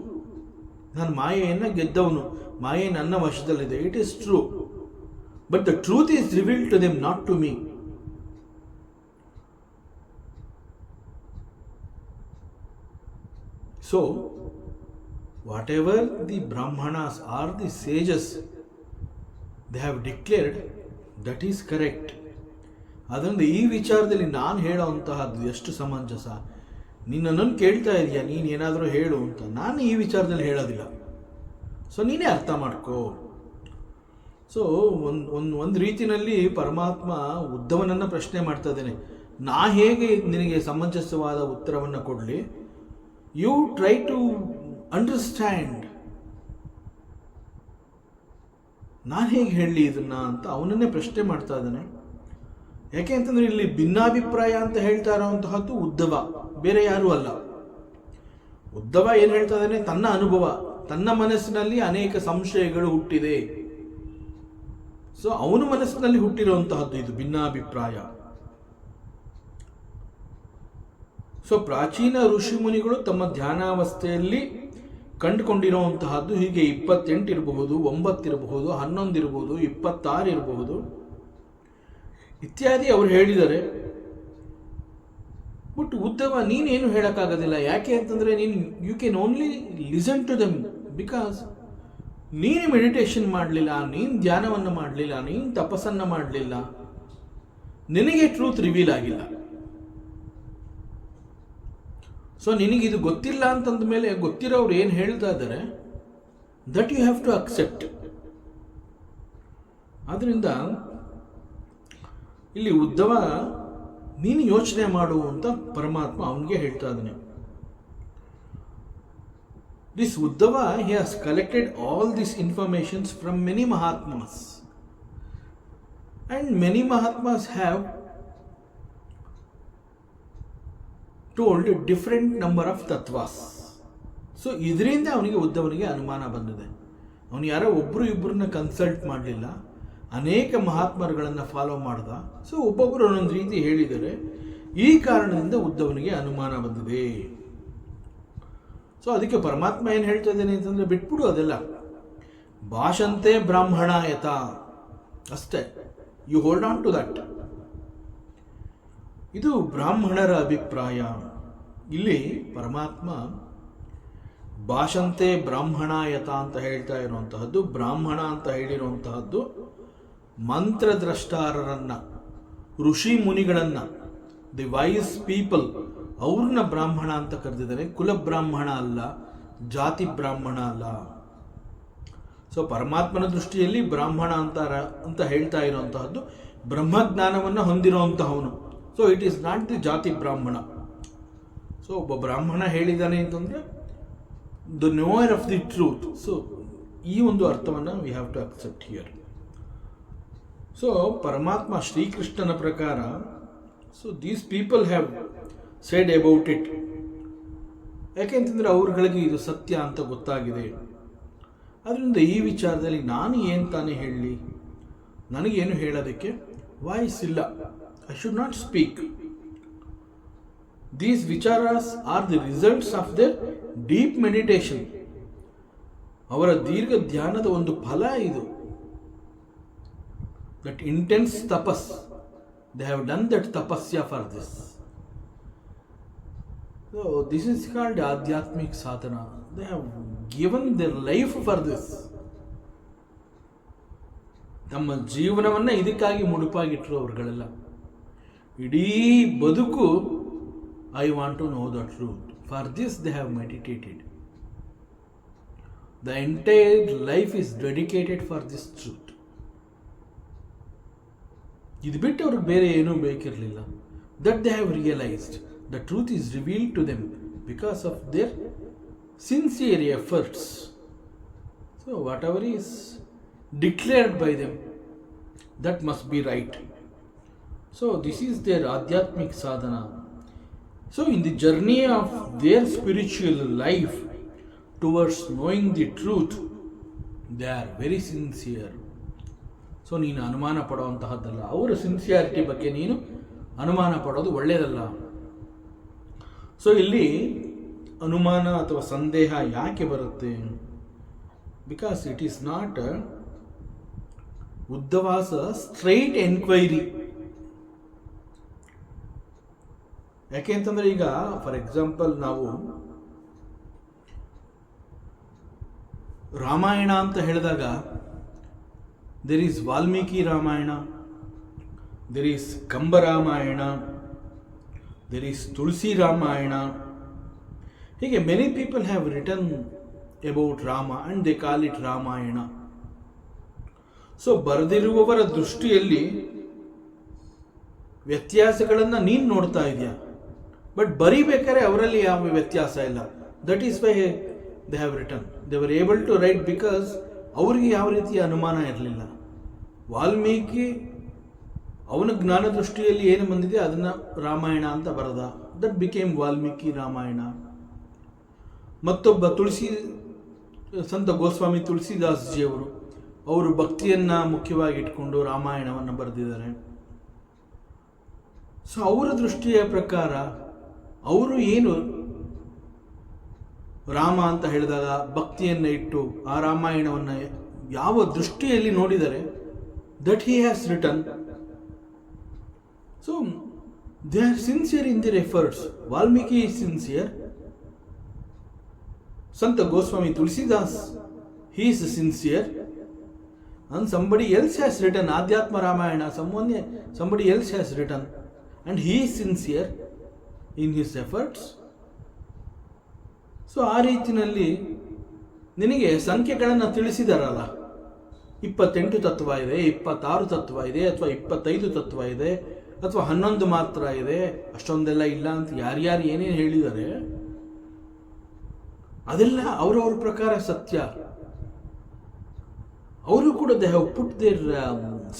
ನಾನು ಮಾಯೆಯನ್ನು ಗೆದ್ದವನು, ಮಾಯೆ ನನ್ನ ವಶದಲ್ಲಿದೆ, it is true. But the truth is revealed to them, not to me. So, whatever the Brahmanas or the sages they have declared, that is correct. ಅದರಿಂದ ಈ ವಿಚಾರದಲ್ಲಿ ನಾನು ಹೇಳೋವಂತಹದ್ದು ಎಷ್ಟು ಸಮಂಜಸ? ನಿನ್ನನ್ನು ಕೇಳ್ತಾ ಇದೆಯಾ, ನೀನು ಏನಾದರೂ ಹೇಳು ಅಂತ. ನಾನು ಈ ವಿಚಾರದಲ್ಲಿ ಹೇಳೋದಿಲ್ಲ. ಸೊ ನೀನೇ ಅರ್ಥ ಮಾಡ್ಕೋ. ಸೊ ಒಂದು ರೀತಿಯಲ್ಲಿ ಪರಮಾತ್ಮ ಉದ್ಧವನನ್ನು ಪ್ರಶ್ನೆ ಮಾಡ್ತಾ ಇದ್ದೇನೆ, ನಾ ಹೇಗೆ ನಿನಗೆ ಸಮಂಜಸವಾದ ಉತ್ತರವನ್ನು ಕೊಡಲಿ? You try to understand. ನಾನು ಹೇಗೆ ಹೇಳಲಿ ಇದನ್ನ ಅಂತ ಅವನನ್ನೇ ಪ್ರಶ್ನೆ ಮಾಡ್ತಾ ಇದ್ದಾನೆ. ಯಾಕೆ ಅಂತಂದ್ರೆ ಇಲ್ಲಿ ಭಿನ್ನಾಭಿಪ್ರಾಯ ಅಂತ ಹೇಳ್ತಾ ಇರೋಂತಹದ್ದು ಉದ್ಧವ, ಬೇರೆ ಯಾರೂ ಅಲ್ಲ. ಉದ್ಧವ ಏನು ಹೇಳ್ತಾ ಇದ್ದಾನೆ? ತನ್ನ ಅನುಭವ, ತನ್ನ ಮನಸ್ಸಿನಲ್ಲಿ ಅನೇಕ ಸಂಶಯಗಳು ಹುಟ್ಟಿದೆ. ಸೊ ಅವನ ಮನಸ್ಸಿನಲ್ಲಿ ಹುಟ್ಟಿರುವಂತಹದ್ದು ಇದು ಭಿನ್ನಾಭಿಪ್ರಾಯ. ಸೊ ಪ್ರಾಚೀನ ಋಷಿ ಮುನಿಗಳು ತಮ್ಮ ಧ್ಯಾನಾವಸ್ಥೆಯಲ್ಲಿ ಕಂಡುಕೊಂಡಿರುವಂತಹದ್ದು ಹೀಗೆ 28 ಇರಬಹುದು, 9 ಇರಬಹುದು, 11 ಇರಬಹುದು, 26 ಇರಬಹುದು ಇತ್ಯಾದಿ ಅವರು ಹೇಳಿದ್ದಾರೆ. ಬಟ್ ಉದ್ಧವ ನೀನೇನು ಹೇಳಕ್ಕಾಗೋದಿಲ್ಲ. ಯಾಕೆ ಅಂತಂದ್ರೆ you can only listen to them. Because ನೀನು ಮೆಡಿಟೇಷನ್ ಮಾಡಲಿಲ್ಲ, ನೀನು ಧ್ಯಾನವನ್ನು ಮಾಡಲಿಲ್ಲ, ನೀನು ತಪಸ್ಸನ್ನು ಮಾಡಲಿಲ್ಲ, ನಿನಗೆ ಟ್ರೂತ್ ರಿವೀಲ್ ಆಗಿಲ್ಲ. ಸೊ ನಿನಗಿದು ಗೊತ್ತಿಲ್ಲ ಅಂತಂದ ಮೇಲೆ ಗೊತ್ತಿರೋರು ಏನು ಹೇಳ್ತಾ ಇದ್ದಾರೆ, that you have to accept. ಆದ್ರಿಂದ ಇಲ್ಲಿ ಉದ್ಧವ ನೀನು ಯೋಚನೆ ಮಾಡು ಅಂತ ಪರಮಾತ್ಮ ಅವನಿಗೆ ಹೇಳ್ತಾ ಇದ್ದಾನೆ. This Uddhava he has collected all this informations from many mahatmas and many mahatmas have told different number of tattvas. So ಇದರಿಂದ ಉದ್ಧವನಿಗೆ ಅನುಮಾನ ಬಂದಿದೆ. ಅವನು ಯಾರೋ ಒಬ್ಬರು ಇಬ್ಬರನ್ನ ಕನ್ಸಲ್ಟ್ ಮಾಡಲಿಲ್ಲ, ಅನೇಕ ಮಹಾತ್ಮರುಗಳನ್ನು ಫಾಲೋ ಮಾಡ್ದ. ಸೊ ಒಬ್ಬೊಬ್ಬರು ಒಂದೊಂದು ರೀತಿ ಹೇಳಿದ್ದಾರೆ. ಈ ಕಾರಣದಿಂದ ಉದ್ಧವನಿಗೆ ಅನುಮಾನ ಬಂದಿದೆ. ಸೊ ಅದಕ್ಕೆ ಪರಮಾತ್ಮ ಏನು ಹೇಳ್ತಾ ಇದ್ದೇನೆ ಅಂತಂದ್ರೆ, ಬಿಟ್ಬಿಡು ಅದೆಲ್ಲ. ಭಾಷಂತೆ ಬ್ರಾಹ್ಮಣಾಯತ ಅಷ್ಟೇ, you hold on to that. ಇದು ಬ್ರಾಹ್ಮಣರ ಅಭಿಪ್ರಾಯ. ಇಲ್ಲಿ ಪರಮಾತ್ಮ ಭಾಷಂತೆ ಬ್ರಾಹ್ಮಣಾಯತ ಅಂತ ಹೇಳ್ತಾ ಇರುವಂತಹದ್ದು, ಬ್ರಾಹ್ಮಣ ಅಂತ ಹೇಳಿರುವಂತಹದ್ದು ಮಂತ್ರದ್ರಷ್ಟಾರರನ್ನ, ಋಷಿ ಮುನಿಗಳನ್ನ, ದಿ ವೈಸ್ ಪೀಪಲ್, ಅವ್ರನ್ನ ಬ್ರಾಹ್ಮಣ ಅಂತ ಕರೆದಿದ್ದಾರೆ. ಕುಲ ಬ್ರಾಹ್ಮಣ ಅಲ್ಲ, ಜಾತಿ ಬ್ರಾಹ್ಮಣ ಅಲ್ಲ. ಸೊ ಪರಮಾತ್ಮನ ದೃಷ್ಟಿಯಲ್ಲಿ ಬ್ರಾಹ್ಮಣ ಅಂತ ಹೇಳ್ತಾ ಇರುವಂತಹದ್ದು ಬ್ರಹ್ಮಜ್ಞಾನವನ್ನು ಹೊಂದಿರುವಂತಹವನು. So it is not the jati brahmana. So ಒಬ್ಬ ಬ್ರಾಹ್ಮಣ ಹೇಳಿದ್ದಾನೆ ಅಂತಂದರೆ the knower of the truth. So ಈ ಒಂದು ಅರ್ಥವನ್ನು we have to accept here. So ಪರಮಾತ್ಮ ಶ್ರೀಕೃಷ್ಣನ ಪ್ರಕಾರ, so these people have said about it. ಯಾಕೆಂತಂದರೆ ಅವ್ರಗಳಿಗೆ ಇದು ಸತ್ಯ ಅಂತ ಗೊತ್ತಾಗಿದೆ. ಅದರಿಂದ ಈ ವಿಚಾರದಲ್ಲಿ ನಾನು ಏನು ತಾನೇ ಹೇಳಲಿ? ನನಗೇನು ಹೇಳೋದಕ್ಕೆ ವಾಯ್ಸ್ ಇಲ್ಲ. I should not speak. These vicharas are the results of their deep meditation. ಅವರ ದೀರ್ಘ ಧ್ಯಾನದ ಒಂದು ಫಲ ಇದು. That intense tapas. They have done that tapasya for this. So this is called adhyatmic sadhana. They have given their life for this. ತಮ್ಮ ಜೀವನವನ್ನು ಇದಕ್ಕಾಗಿ ಮುಡುಪಾಗಿಟ್ಟರು ಅವರುಗಳೆಲ್ಲ. ಇಡೀ ಬದುಕು I want to know the truth. For this they have meditated. The entire life is dedicated for this truth. ಇದು ಬಿಟ್ಟು ಅವ್ರಿಗೆ ಬೇರೆ ಏನೂ ಬೇಕಿರಲಿಲ್ಲ. That they have realised the truth is revealed to them because of their sincere efforts. So whatever is declared by them, that must be right. So this is their adhyatmic sadhana. So in the journey of their spiritual life towards knowing the truth, they are very sincere. So ನೀನು ಅನುಮಾನ ಪಡುವಂತಹದ್ದಲ್ಲ. ಅವರ sincerity ಬಗ್ಗೆ ನೀನು ಅನುಮಾನ ಪಡೋದು ಒಳ್ಳೆಯದಲ್ಲ. So ಇಲ್ಲಿ ಅನುಮಾನ ಅಥವಾ ಸಂದೇಹ ಯಾಕೆ ಬರುತ್ತೆ? ಬಿಕಾಸ್ ಇಟ್ ಈಸ್ ನಾಟ್ ಉದ್ದವಾಸ ಸ್ಟ್ರೈಟ್ ಎನ್ಕ್ವೈರಿ. ಯಾಕೆ ಅಂತಂದ್ರೆ ಈಗ ಫಾರ್ ಎಕ್ಸಾಂಪಲ್ ನಾವು ರಾಮಾಯಣ ಅಂತ ಹೇಳಿದಾಗ there is Valmiki Ramayana, there is Kambaramayana, there is Tulsi Ramayana. ಹೀಗೆ many people have written about Rama and they call it Ramayana. So ಬರೆದಿರುವವರ ದೃಷ್ಟಿಯಲ್ಲಿ ವ್ಯತ್ಯಾಸಗಳನ್ನು ನೀನು ನೋಡ್ತಾ ಇದೆಯಾ, ಬಟ್ ಬರೀಬೇಕಾದ್ರೆ ಅವರಲ್ಲಿ ಯಾವ ವ್ಯತ್ಯಾಸ ಇಲ್ಲ. That is why they have written. They were able to write because ಅವ್ರಿಗೆ ಯಾವ ರೀತಿಯ ಅನುಮಾನ ಇರಲಿಲ್ಲ. ವಾಲ್ಮೀಕಿ ಅವನ ಜ್ಞಾನ ದೃಷ್ಟಿಯಲ್ಲಿ ಏನು ಬಂದಿದೆ ಅದನ್ನು ರಾಮಾಯಣ ಅಂತ ಬರೆದ. That became Valmiki Ramayana. ಮತ್ತೊಬ್ಬ ಸಂತ ಗೋಸ್ವಾಮಿ ತುಳಸಿದಾಸ್ ಜಿಯವರು ಅವರು ಭಕ್ತಿಯನ್ನು ಮುಖ್ಯವಾಗಿ ಇಟ್ಕೊಂಡು ರಾಮಾಯಣವನ್ನು ಬರೆದಿದ್ದಾರೆ. ಸೊ ಅವರ ದೃಷ್ಟಿಯ ಪ್ರಕಾರ ಅವರು ಏನು ರಾಮ ಅಂತ ಹೇಳಿದಾಗ ಭಕ್ತಿಯನ್ನು ಇಟ್ಟು ಆ ರಾಮಾಯಣವನ್ನು ಯಾವ ದೃಷ್ಟಿಯಲ್ಲಿ ನೋಡಿದರೆ that he has written. So they are sincere in their efforts. Valmiki is sincere. Sant Goswami Tulsidas, he is sincere, and somebody else has written Adhyatma Ramayana, somebody else has written, and he is sincere in his efforts. So ಆ ರೀತಿಯಲ್ಲಿ ನಿನಗೆ ಸಂಖ್ಯೆಗಳನ್ನು ತಿಳಿಸಿದಾರಲ್ಲ, 28 ತತ್ವ ಇದೆ, 26 ತತ್ವ ಇದೆ, ಅಥವಾ 25 ತತ್ವ ಇದೆ, ಅಥವಾ 11 ಮಾತ್ರ ಇದೆ, ಅಷ್ಟೊಂದೆಲ್ಲ ಇಲ್ಲ ಅಂತ ಯಾರ್ಯಾರು ಏನೇನು ಹೇಳಿದ್ದಾರೆ ಅದೆಲ್ಲ ಅವರವ್ರ ಪ್ರಕಾರ ಸತ್ಯ. ಅವರು ಕೂಡ they have put their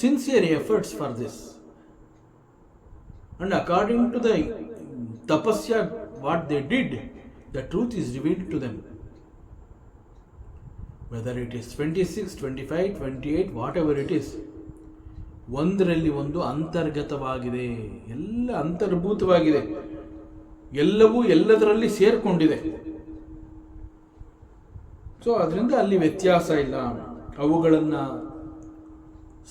sincere efforts for this, and according to the tapasya what they did, the truth is revealed to them. Whether it is 26, 25, 28, whatever it is, ಒಂದರಲ್ಲಿ ಒಂದು ಅಂತರ್ಗತವಾಗಿದೆ, ಎಲ್ಲ ಅಂತರ್ಭೂತವಾಗಿದೆ, ಎಲ್ಲವೂ ಎಲ್ಲದರಲ್ಲಿ ಸೇರಿಕೊಂಡಿದೆ. ಸೊ ಅದರಿಂದ ಅಲ್ಲಿ ವ್ಯತ್ಯಾಸ ಇಲ್ಲ. ಅವುಗಳನ್ನು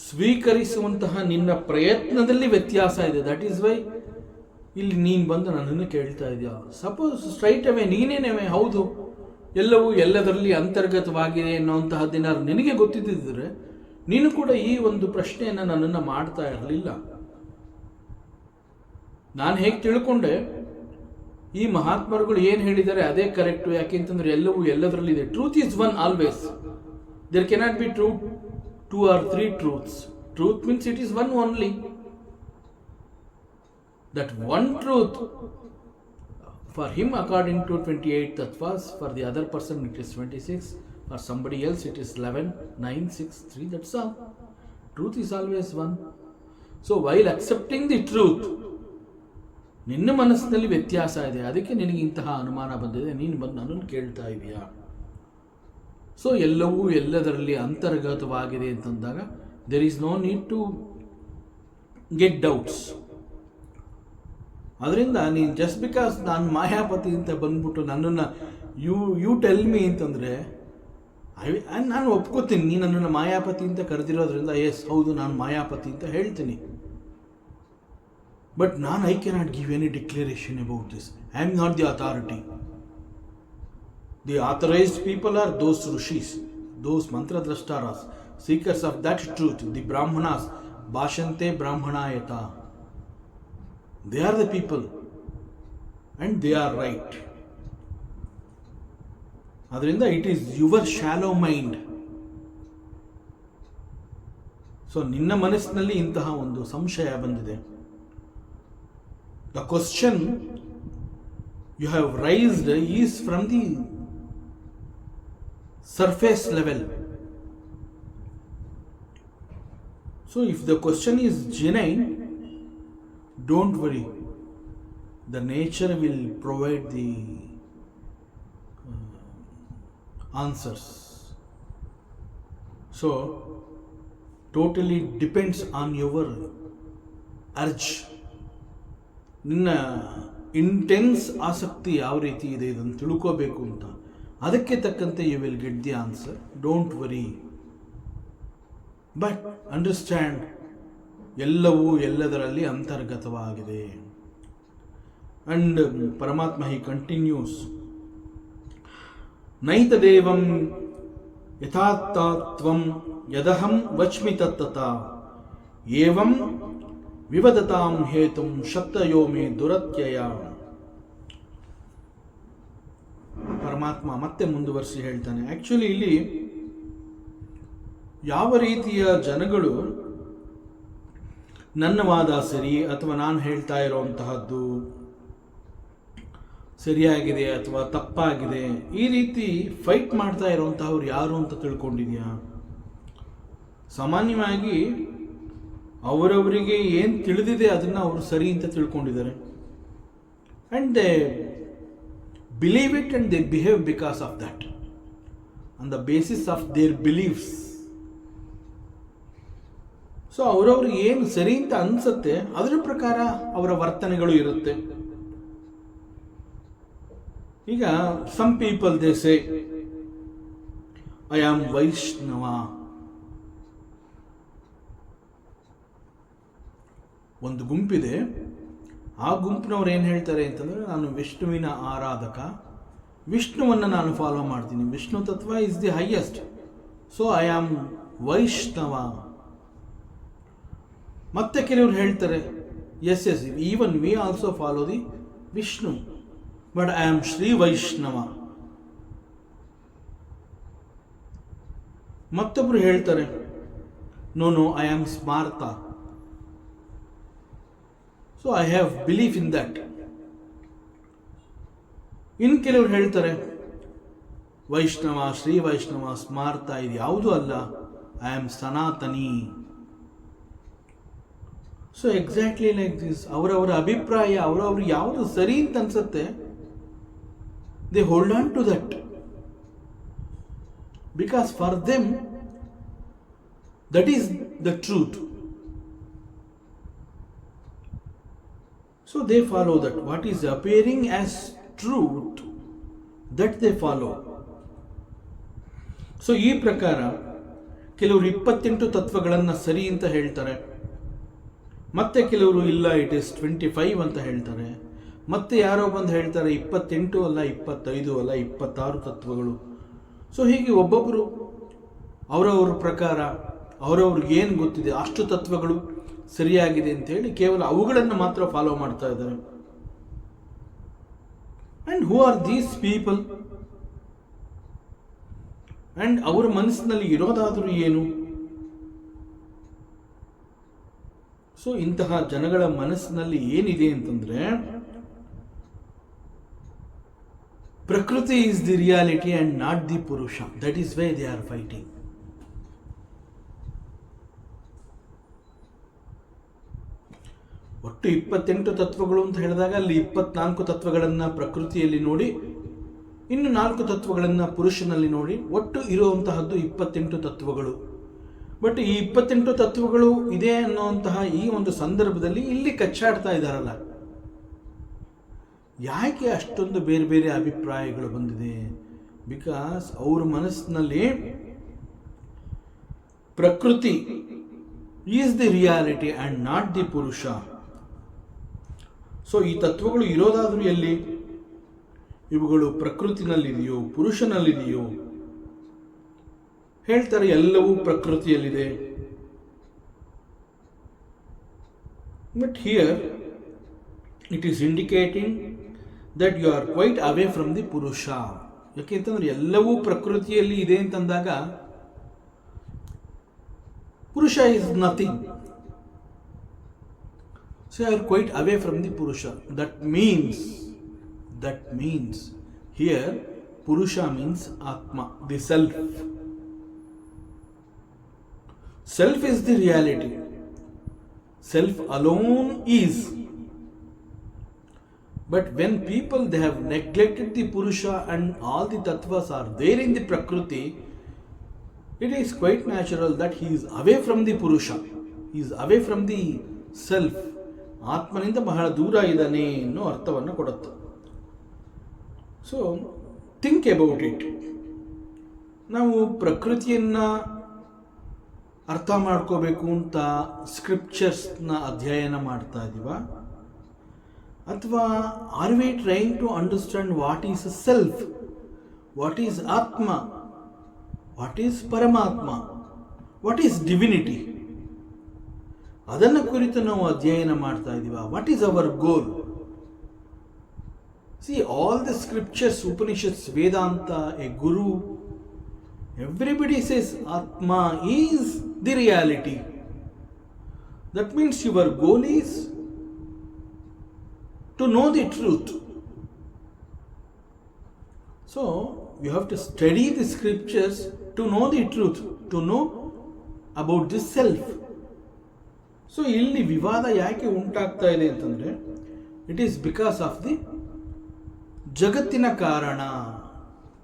ಸ್ವೀಕರಿಸುವಂತಹ ನಿನ್ನ ಪ್ರಯತ್ನದಲ್ಲಿ ವ್ಯತ್ಯಾಸ ಇದೆ. ದಟ್ ಈಸ್ ವೈ ಇಲ್ಲಿ ನೀನು ಬಂದು ನನ್ನನ್ನು ಕೇಳ್ತಾ ಇದೆಯಾ. ಸಪೋಸ್ ಸ್ಟ್ರೈಟ್ ಅವೇ ನೀನೇನವೇ ಹೌದು ಎಲ್ಲವೂ ಎಲ್ಲದರಲ್ಲಿ ಅಂತರ್ಗತವಾಗಿದೆ ಅನ್ನೋಂತಹದ್ದೇನಾದ್ರು ನಿನಗೆ ಗೊತ್ತಿದ್ದಿದ್ರೆ ನೀನು ಕೂಡ ಈ ಒಂದು ಪ್ರಶ್ನೆಯನ್ನು ನನ್ನನ್ನು ಮಾಡ್ತಾ ಇರಲಿಲ್ಲ. ನಾನು ಹೇಗೆ ತಿಳ್ಕೊಂಡೆ ಈ ಮಹಾತ್ಮರುಗಳು ಏನು ಹೇಳಿದ್ದಾರೆ ಅದೇ ಕರೆಕ್ಟು. ಯಾಕೆಂತಂದ್ರೆ ಎಲ್ಲವೂ ಎಲ್ಲದರಲ್ಲಿ ಇದೆ. Truth is one always. There cannot be two or 3 truths. Truth means it is one only. That one truth for him according to 28 tattvas, for the other person it is 26, for somebody else it is 11, 9, 6, 3, that's all. Truth is always one. So while accepting the truth, ನಿನ್ನ ಮನಸ್ಸಿನಲ್ಲಿ ವ್ಯತ್ಯಾಸ ಇದೆ, ಅದಕ್ಕೆ ನಿನಗೆ ಇಂತಹ ಅನುಮಾನ ಬಂದಿದೆ, ನೀನು ಬಂದು ನನ್ನನ್ನು ಕೇಳ್ತಾ ಇದೆಯಾ. ಸೊ ಎಲ್ಲವೂ ಎಲ್ಲದರಲ್ಲಿ ಅಂತರ್ಗತವಾಗಿದೆ ಅಂತಂದಾಗ there is no need to get doubts. ಅದರಿಂದ ನೀನು ಜಸ್ಟ್ ಬಿಕಾಸ್ ನಾನು ಮಾಯಾಪತಿ ಅಂತ ಬಂದ್ಬಿಟ್ಟು ನನ್ನನ್ನು ಯು ಟೆಲ್ ಮೀ ಅಂತಂದರೆ ನಾನು ಒಪ್ಕೋತೀನಿ. ನೀನು ನನ್ನನ್ನು ಮಾಯಾಪತಿ ಅಂತ ಕರೆದಿರೋದ್ರಿಂದ ಎಸ್ ಹೌದು ನಾನು ಮಾಯಾಪತಿ ಅಂತ ಹೇಳ್ತೀನಿ. But I cannot give any declaration about this. I am not the authority. The authorized people are those rishis, those mantra drashtaras, seekers of that truth, the brahmanas, bhashante brahmanayata. They are the people and they are right. Adrinda it is your shallow mind. So ನಿನ್ನ ಮನಸ್ಸಿನಲ್ಲಿ ಇಂತಹ ಒಂದು ಸಂಶಯ ಬಂದಿದೆ. The question you have raised is from the surface level. So if the question is genuine, don't worry. The nature will provide the answers. So totally depends on your urge. ನಿನ್ನ intense ಆಸಕ್ತಿ ಯಾವ ರೀತಿ ಇದೆ ಇದನ್ನು ತಿಳ್ಕೋಬೇಕು ಅಂತ, ಅದಕ್ಕೆ ತಕ್ಕಂತೆ you will get the answer. Don't worry, but understand ಎಲ್ಲವೂ ಎಲ್ಲದರಲ್ಲಿ ಅಂತರ್ಗತವಾಗಿದೆ. ಅಂಡ್ ಪರಮಾತ್ಮ ಹಿ ಕಂಟಿನ್ಯೂಸ್, ನೈತದೇವಂ ಯಥಾತ್ವಂ ಯದಹಂ ವಚ್ಮಿ ತತ್ತತ ಏವಂ ವಿವದತಾಂ ಹೇತುಂ ಶಕ್ತಯೋ ಮೇ ದುರತ್ಯಯ. ಪರಮಾತ್ಮ ಮತ್ತೆ ಮುಂದುವರಿಸಿ ಹೇಳ್ತಾನೆ, ಆಕ್ಚುಲಿ ಇಲ್ಲಿ ಯಾವ ರೀತಿಯ ಜನಗಳು ನನ್ನ ವಾದ ಸರಿ ಅಥವಾ ನಾನು ಹೇಳ್ತಾ ಇರೋಂತಹದ್ದು ಸರಿಯಾಗಿದೆ ಅಥವಾ ತಪ್ಪಾಗಿದೆ ಈ ರೀತಿ ಫೈಟ್ ಮಾಡ್ತಾ ಇರೋಂತಹವ್ರು ಯಾರು ಅಂತ ತಿಳ್ಕೊಂಡಿದ್ಯಾ? ಸಾಮಾನ್ಯವಾಗಿ ಅವರವರಿಗೆ ಏನು ತಿಳಿದಿದೆ ಅದನ್ನು ಅವರು ಸರಿ ಅಂತ ತಿಳ್ಕೊಂಡಿದ್ದಾರೆ. And they believe it and they behave because of that, on the basis of their beliefs. So ಅವರವ್ರಿಗೆ ಏನು ಸರಿ ಅಂತ ಅನಿಸುತ್ತೆ ಅದರ ಪ್ರಕಾರ ಅವರ ವರ್ತನೆಗಳು ಇರುತ್ತೆ. ಈಗ some people they say I am Vaishnava. ಒಂದು ಗುಂಪಿದೆ, ಆ ಗುಂಪಿನವ್ರು ಏನು ಹೇಳ್ತಾರೆ ಅಂತಂದರೆ, ನಾನು ವಿಷ್ಣುವಿನ ಆರಾಧಕ, ವಿಷ್ಣುವನ್ನು ನಾನು ಫಾಲೋ ಮಾಡ್ತೀನಿ, Vishnu tattva is the highest, so I am Vaishnava. ಮತ್ತೆ ಕೆಲವರು ಹೇಳ್ತಾರೆ, yes even we also follow the Vishnu, but I am Shri Vaishnava. ಮತ್ತೊಬ್ರು ಹೇಳ್ತಾರೆ, no I am Smarta, so I have belief in that. ಇನ್ನು ಕೆಲವರು ಹೇಳ್ತಾರೆ, ವೈಷ್ಣವ, ಶ್ರೀ ವೈಷ್ಣವ, ಸ್ಮಾರ್ತ ಇದು ಯಾವುದೂ ಅಲ್ಲ, ಐ ಆಮ್ ಸನಾತನಿ. ಸೊ ಎಕ್ಸಾಕ್ಟ್ಲಿ ಲೈಕ್ ದಿಸ್, ಅವರವರ ಅಭಿಪ್ರಾಯ ಅವರವ್ರು ಯಾವುದು ಸರಿ ಅಂತ ಅನ್ಸುತ್ತೆ, they hold on to that because for them that is the truth. So they follow that. What is appearing as truth, that they follow. So ಈ ಪ್ರಕಾರ ಕೆಲವರು 28 ತತ್ವಗಳನ್ನು ಸರಿ ಅಂತ ಹೇಳ್ತಾರೆ, ಮತ್ತೆ ಕೆಲವರು ಇಲ್ಲ ಇಟ್ ಈಸ್ 25 ಅಂತ ಹೇಳ್ತಾರೆ, ಮತ್ತೆ ಯಾರೋ ಬಂದು ಹೇಳ್ತಾರೆ 28 ಅಲ್ಲ 25 ಅಲ್ಲ 26 ತತ್ವಗಳು. ಸೊ ಹೀಗೆ ಒಬ್ಬೊಬ್ಬರು ಅವರವ್ರ ಪ್ರಕಾರ ಅವರವ್ರಿಗೆ ಏನು ಗೊತ್ತಿದೆ ಅಷ್ಟು ತತ್ವಗಳು ಸರಿಯಾಗಿದೆ ಅಂತ ಹೇಳಿ ಕೇವಲ ಅವುಗಳನ್ನು ಮಾತ್ರ ಫಾಲೋ ಮಾಡ್ತಾ ಇದ್ದಾರೆ. And who are these people? And ಅವರ ಮನಸ್ಸಿನಲ್ಲಿ ಇರೋದಾದರೂ ಏನು? ಸೊ ಇಂತಹ ಜನಗಳ ಮನಸ್ಸಿನಲ್ಲಿ ಏನಿದೆ ಅಂತಂದ್ರೆ, prakriti is the reality and not the purusha. That is why they are fighting. ಒಟ್ಟು 28 ತತ್ವಗಳು ಅಂತ ಹೇಳಿದಾಗ ಅಲ್ಲಿ 24 ತತ್ವಗಳನ್ನು ಪ್ರಕೃತಿಯಲ್ಲಿ ನೋಡಿ, ಇನ್ನು 4 ತತ್ವಗಳನ್ನು ಪುರುಷನಲ್ಲಿ ನೋಡಿ, ಒಟ್ಟು ಇರುವಂತಹದ್ದು 28 ತತ್ವಗಳು. ಬಟ್ ಈ 28 ತತ್ವಗಳು ಇದೆ ಅನ್ನುವಂತಹ ಈ ಒಂದು ಸಂದರ್ಭದಲ್ಲಿ ಇಲ್ಲಿ ಕಚ್ಚಾಡ್ತಾ ಇದ್ದಾರಲ್ಲ, ಯಾಕೆ ಅಷ್ಟೊಂದು ಬೇರೆ ಬೇರೆ ಅಭಿಪ್ರಾಯಗಳು ಬಂದಿದೆ? ಬಿಕಾಸ್ ಅವ್ರ ಮನಸ್ಸಿನಲ್ಲಿ prakriti is the reality and not the purusha. So ಈ ತತ್ವಗಳು ಇರೋದಾದ್ರೂ ಎಲ್ಲಿ? ಇವುಗಳು ಪ್ರಕೃತಿನಲ್ಲಿದೆಯೋ ಪುರುಷನಲ್ಲಿದೆಯೋ? ಹೇಳ್ತಾರೆ ಎಲ್ಲವೂ ಪ್ರಕೃತಿಯಲ್ಲಿದೆ. But here it is indicating that you are quite away from the purusha. ಯಾಕೆಂತಂದ್ರೆ ಎಲ್ಲವೂ ಪ್ರಕೃತಿಯಲ್ಲಿ ಇದೆ ಅಂತಂದಾಗ purusha is nothing. So you are quite away from the Purusha. That means here Purusha means Atma, the self. Self is the reality. Self alone is. But when people they have neglected the Purusha and all the tattvas are there in the Prakriti, it is quite natural that he is away from the Purusha. He is away from the self. ಆತ್ಮನಿಂದ ಬಹಳ ದೂರ ಇದ್ದಾನೆ ಅನ್ನೋ ಅರ್ಥವನ್ನು ಕೊಡುತ್ತೆ. So think about it. ನಾವು ಪ್ರಕೃತಿಯನ್ನು ಅರ್ಥ ಮಾಡ್ಕೋಬೇಕು ಅಂತ ಸ್ಕ್ರಿಪ್ಚರ್ಸ್ನ ಅಧ್ಯಯನ ಮಾಡ್ತಾ ಇದ್ದೀವ, ಅಥವಾ are we trying to understand what is self, what is atma, what is paramatma, what is divinity, ಅದನ್ನು ಕುರಿತು ನಾವು ಅಧ್ಯಯನ ಮಾಡ್ತಾ ಇದ್ದೀವ. What is our goal? See all the scriptures, Upanishads, Vedanta, a guru, everybody says Atma is the reality. That means your goal is to know the truth. So you have to study the scriptures to know the truth, to know about the self. So ಇಲ್ಲಿ ವಿವಾದ ಯಾಕೆ ಉಂಟಾಗ್ತಾ ಇದೆ ಅಂತಂದರೆ, it is because of the ಜಗತ್ತಿನ ಕಾರಣ,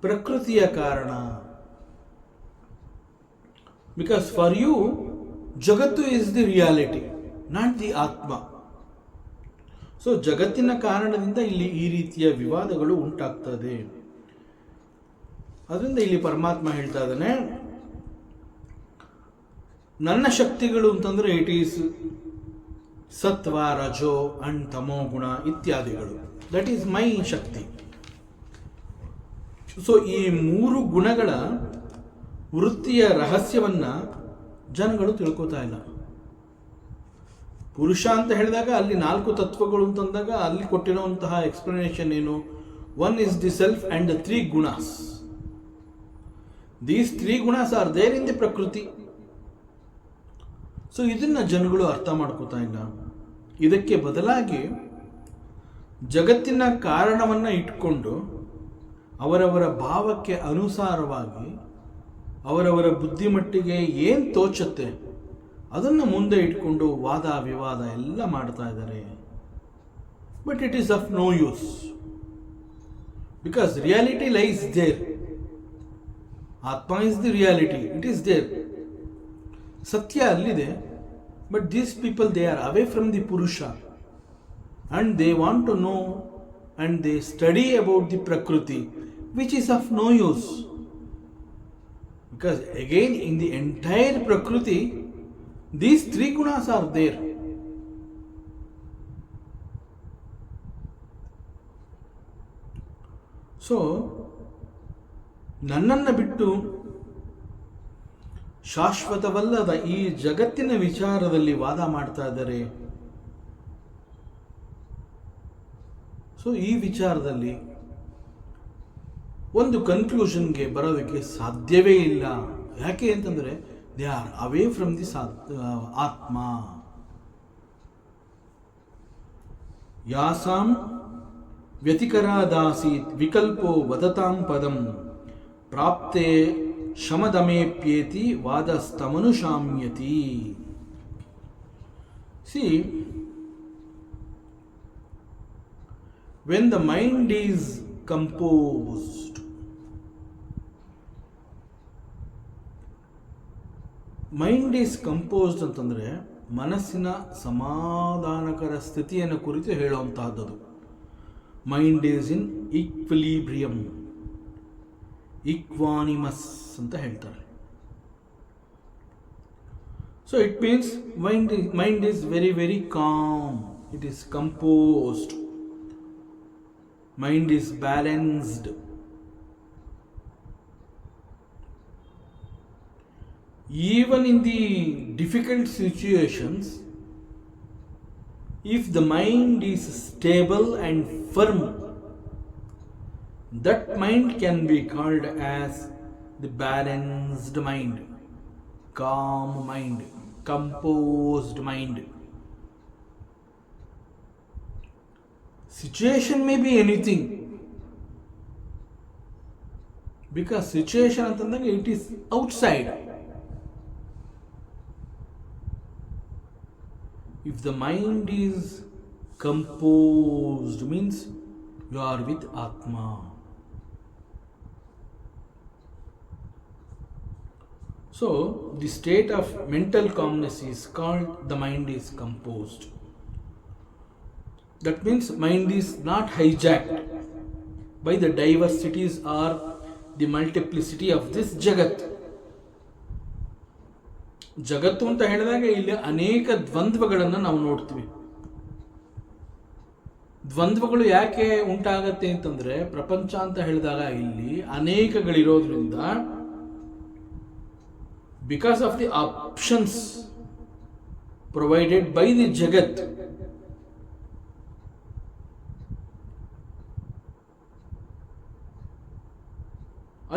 ಪ್ರಕೃತಿಯ ಕಾರಣ. Because for you ಜಗತ್ತು is the reality, not the ಆತ್ಮ. ಸೊ ಜಗತ್ತಿನ ಕಾರಣದಿಂದ ಇಲ್ಲಿ ಈ ರೀತಿಯ ವಿವಾದಗಳು ಉಂಟಾಗ್ತದೆ. ಅದರಿಂದ ಇಲ್ಲಿ ಪರಮಾತ್ಮ ಹೇಳ್ತಾ ಇದ್ದಾನೆ, ನನ್ನ ಶಕ್ತಿಗಳು ಅಂತಂದರೆ ಇಟ್ ಈಸ್ ಸತ್ವ, ರಜೋ ಅಂಡ್ ತಮೋ ಗುಣ ಇತ್ಯಾದಿಗಳು. That is my Shakti. So ಈ ಮೂರು ಗುಣಗಳ ವೃತ್ತಿಯ ರಹಸ್ಯವನ್ನು ಜನಗಳು ತಿಳ್ಕೊತಾ ಇಲ್ಲ. ಪುರುಷ ಅಂತ ಹೇಳಿದಾಗ ಅಲ್ಲಿ 4 ತತ್ವಗಳು ಅಂತಂದಾಗ ಅಲ್ಲಿ ಕೊಟ್ಟಿರುವಂತಹ ಎಕ್ಸ್ಪ್ಲನೇಷನ್ ಏನು? 1 is the self and the 3 gunas. These 3 gunas are there in the ಪ್ರಕೃತಿ. ಸೊ ಇದನ್ನು ಜನಗಳು ಅರ್ಥ ಮಾಡ್ಕೋತಾ ಇಲ್ಲ. ಇದಕ್ಕೆ ಬದಲಾಗಿ ಜಗತ್ತಿನ ಕಾರಣವನ್ನು ಇಟ್ಕೊಂಡು ಅವರವರ ಭಾವಕ್ಕೆ ಅನುಸಾರವಾಗಿ ಅವರವರ ಬುದ್ಧಿಮಟ್ಟಿಗೆ ಏನು ತೋಚುತ್ತೆ ಅದನ್ನು ಮುಂದೆ ಇಟ್ಕೊಂಡು ವಾದ ವಿವಾದ ಎಲ್ಲ ಮಾಡ್ತಾ ಇದ್ದಾರೆ. But it is of no use, because reality lies there. Atma is the reality, it is there. ಸತ್ಯ ಅಲ್ಲಿದೆ. But these people, they are away from the purusha and they want to know and they study about the prakriti, which is of no use. Because again in the entire Prakriti, these 3 gunas are there. So, ನನ್ನನ್ನು ಬಿಟ್ಟು ಶಾಶ್ವತವಲ್ಲದ ಈ ಜಗತ್ತಿನ ವಿಚಾರದಲ್ಲಿ ವಾದ ಮಾಡ್ತಾ ಇದ್ದಾರೆ. So ಈ ವಿಚಾರದಲ್ಲಿ ಒಂದು ಕನ್ಕ್ಲೂಷನ್ಗೆ ಬರೋದಕ್ಕೆ ಸಾಧ್ಯವೇ ಇಲ್ಲ. ಯಾಕೆ ಅಂತಂದರೆ they are away from the atma. ಯಾಸಾಂ ವ್ಯತಿಕರಾದಾಸೀತ್ ವಿಕಲ್ಪೋ ವದತಾಂ ಪದಂ ಪ್ರಾಪ್ತೆ ಶಮದಮೇಪ್ಯೇತಿ ವಾದಸ್ತಮನುಶಾಮ್ಯತಿ. See, when the mind is composed, mind is composed ಅಂತಂದರೆ ಮನಸ್ಸಿನ ಸಮಾಧಾನಕರ ಸ್ಥಿತಿಯನ್ನು ಕುರಿತು ಹೇಳುವಂತಹದ್ದು. Mind is in equilibrium, equanimous ಅಂತ ಹೇಳ್ತಾರೆ. So it means mind is very very calm, it is composed, mind is balanced. Even in the difficult situations, if the mind is stable and firm, that mind can be called as the balanced mind, calm mind, composed mind. Situation may be anything, because situation antandage it is outside. If the mind is composed, means you are with Atma. So, the state of mental calmness is called the mind is composed. That means mind is not hijacked by the diversities or the multiplicity of this jagat. ಜಗತ್ತು ಅಂತ ಹೇಳಿದಾಗ ಇಲ್ಲಿ ಅನೇಕ ದ್ವಂದ್ವಗಳನ್ನು ನಾವು ನೋಡ್ತೀವಿ. ದ್ವಂದ್ವಗಳು ಯಾಕೆ ಉಂಟಾಗತ್ತೆ ಅಂತಂದ್ರೆ, ಪ್ರಪಂಚ ಅಂತ ಹೇಳಿದಾಗ ಇಲ್ಲಿ ಅನೇಕಗಳಿರೋದ್ರಿಂದ, because of the options provided by the jagat,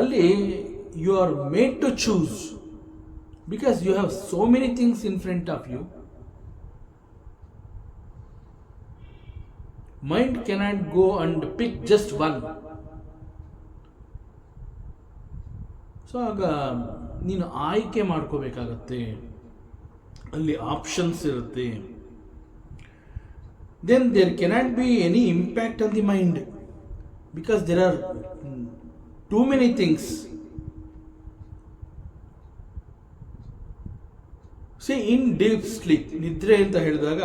ಅಲ್ಲಿ you are made to choose, because you have so many things in front of you. Mind cannot go and pick just one. So ಆಗ ನೀನು ಆಯ್ಕೆ ಮಾಡ್ಕೋಬೇಕಾಗತ್ತೆ, ಅಲ್ಲಿ ಆಪ್ಷನ್ಸ್ ಇರುತ್ತೆ. Then there cannot be any impact on the mind, because there are too many things. See in deep sleep, ನಿದ್ರೆ ಅಂತ ಹೇಳಿದಾಗ,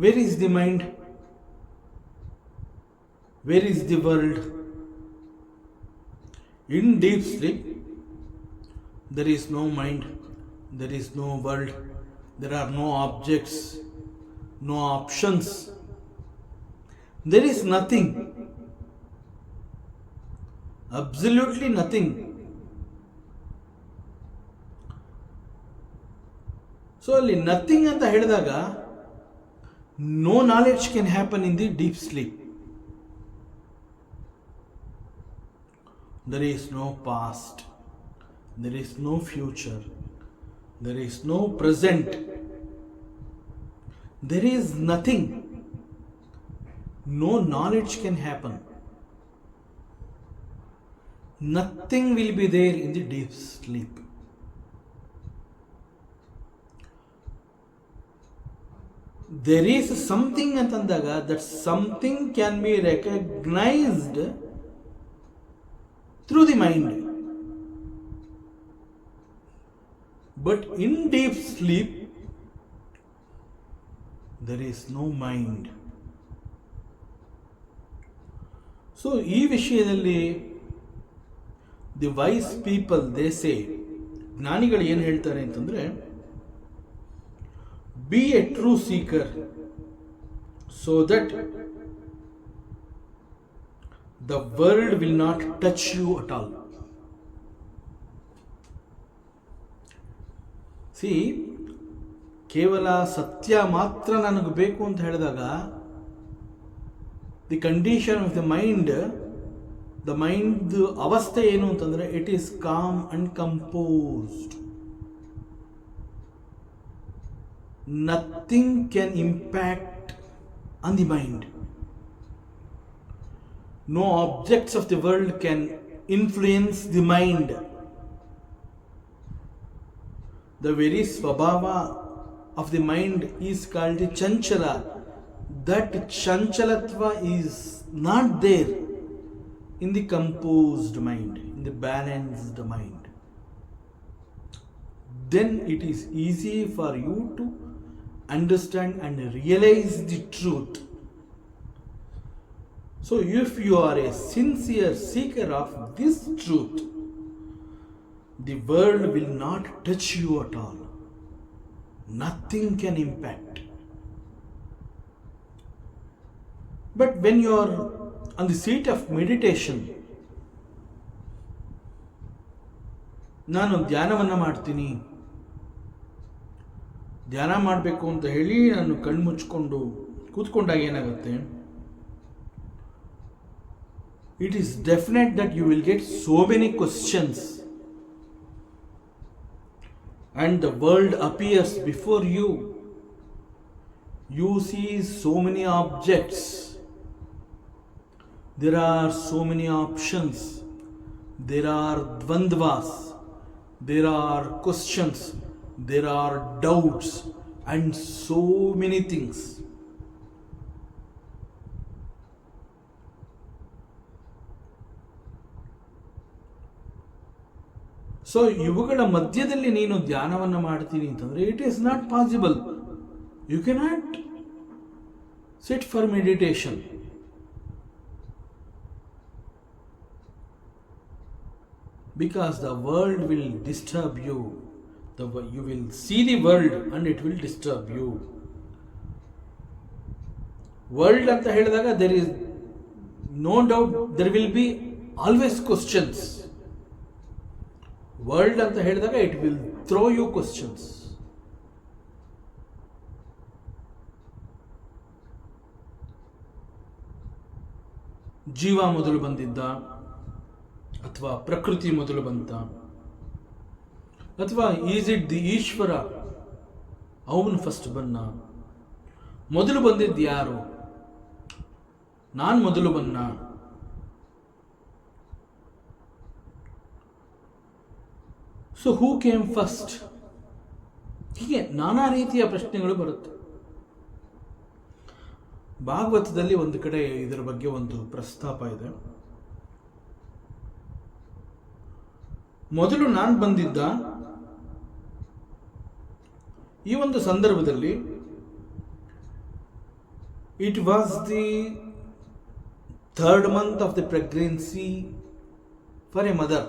where is the mind, where is the world? In deep sleep there is no mind, there is no world, there are no objects, no options, there is nothing, absolutely nothing. So ಅಲ್ಲಿ nothing ಅಂತ ಹೇಳಿದಾಗ, no knowledge can happen in the deep sleep. There is no past, there is no future, there is no present, there is nothing. No knowledge can happen. Nothing will be there in the deep sleep. There is something ಅಂತಂದಾಗ, that something can be recognized through the mind. But in deep sleep, there is no mind. So ಈ ವಿಷಯದಲ್ಲಿ the wise people they say, ಜ್ಞಾನಿಗಳು ಏನು ಹೇಳ್ತಾರೆ ಅಂತಂದ್ರೆ, be a true seeker so that the world will not touch you at all. See, ಕೇವಲ ಸತ್ಯ ಮಾತ್ರ ನನಗೆ ಬೇಕು ಅಂತ ಹೇಳಿದಾಗ, the condition of the mind ಅವಸ್ಥೆ ಏನು ಅಂತಂದ್ರೆ, it is com and composed. Nothing can impact on the mind. No objects of the world can influence the mind. The very svabhava of the mind is called the chanchala. That chanchalatva is not there in the composed mind, in the balanced mind. Then it is easy for you to understand and realize the truth. So if you are a sincere seeker of this truth, the world will not touch you at all. Nothing can impact. But when you are on the seat of meditation, ನಾನು ಧ್ಯಾನವನ್ನು ಮಾಡ್ತೀನಿ, ಧ್ಯಾನ ಮಾಡಬೇಕು ಅಂತ ಹೇಳಿ ನಾನು ಕಣ್ಮುಚ್ಕೊಂಡು ಕೂತ್ಕೊಂಡಾಗ ಏನಾಗುತ್ತೆ, it is definite that you will get so many questions and the world appears before you. You see so many objects, there are so many options, there are dvandvas, there are questions, there are doubts, and so many things. So ಇವುಗಳ ಮಧ್ಯದಲ್ಲಿ ನೀನು ಧ್ಯಾನವನ್ನು ಮಾಡ್ತೀನಿ ಅಂತಂದ್ರೆ it is not possible. You cannot sit for meditation. Because the world will disturb you. You will see the world and it will disturb you. World ಅಂತ ಹೇಳಿದಾಗ there is no doubt there will be always questions. World ಅಂತ ಹೇಳಿದಾಗ it will throw you questions. ಜೀವ ಮೊದಲು ಬಂದಿದ್ದ, ಅಥವಾ ಪ್ರಕೃತಿ ಮೊದಲು ಬಂತ, ಅಥವಾ ಈಸ್ ಇಟ್ ದಿ ಈಶ್ವರ ಅವನು ಫಸ್ಟ್ ಬನ್ನ, ಮೊದಲು ಬಂದಿದ್ದು ಯಾರು, ನಾನು ಮೊದಲು ಬನ್ನ, ಸೊ ಹೂ ಕೇಮ್ ಫಸ್ಟ್, ಹೀಗೆ ನಾನಾ ರೀತಿಯ ಪ್ರಶ್ನೆಗಳು ಬರುತ್ತೆ. ಭಾಗವತದಲ್ಲಿ ಒಂದು ಕಡೆ ಇದರ ಬಗ್ಗೆ ಒಂದು ಪ್ರಸ್ತಾಪ ಇದೆ. ಮೊದಲು ನಾನು ಬಂದಿದ್ದ, ಈ ಒಂದು ಸಂದರ್ಭದಲ್ಲಿ it was the 3rd month of the pregnancy for A mother.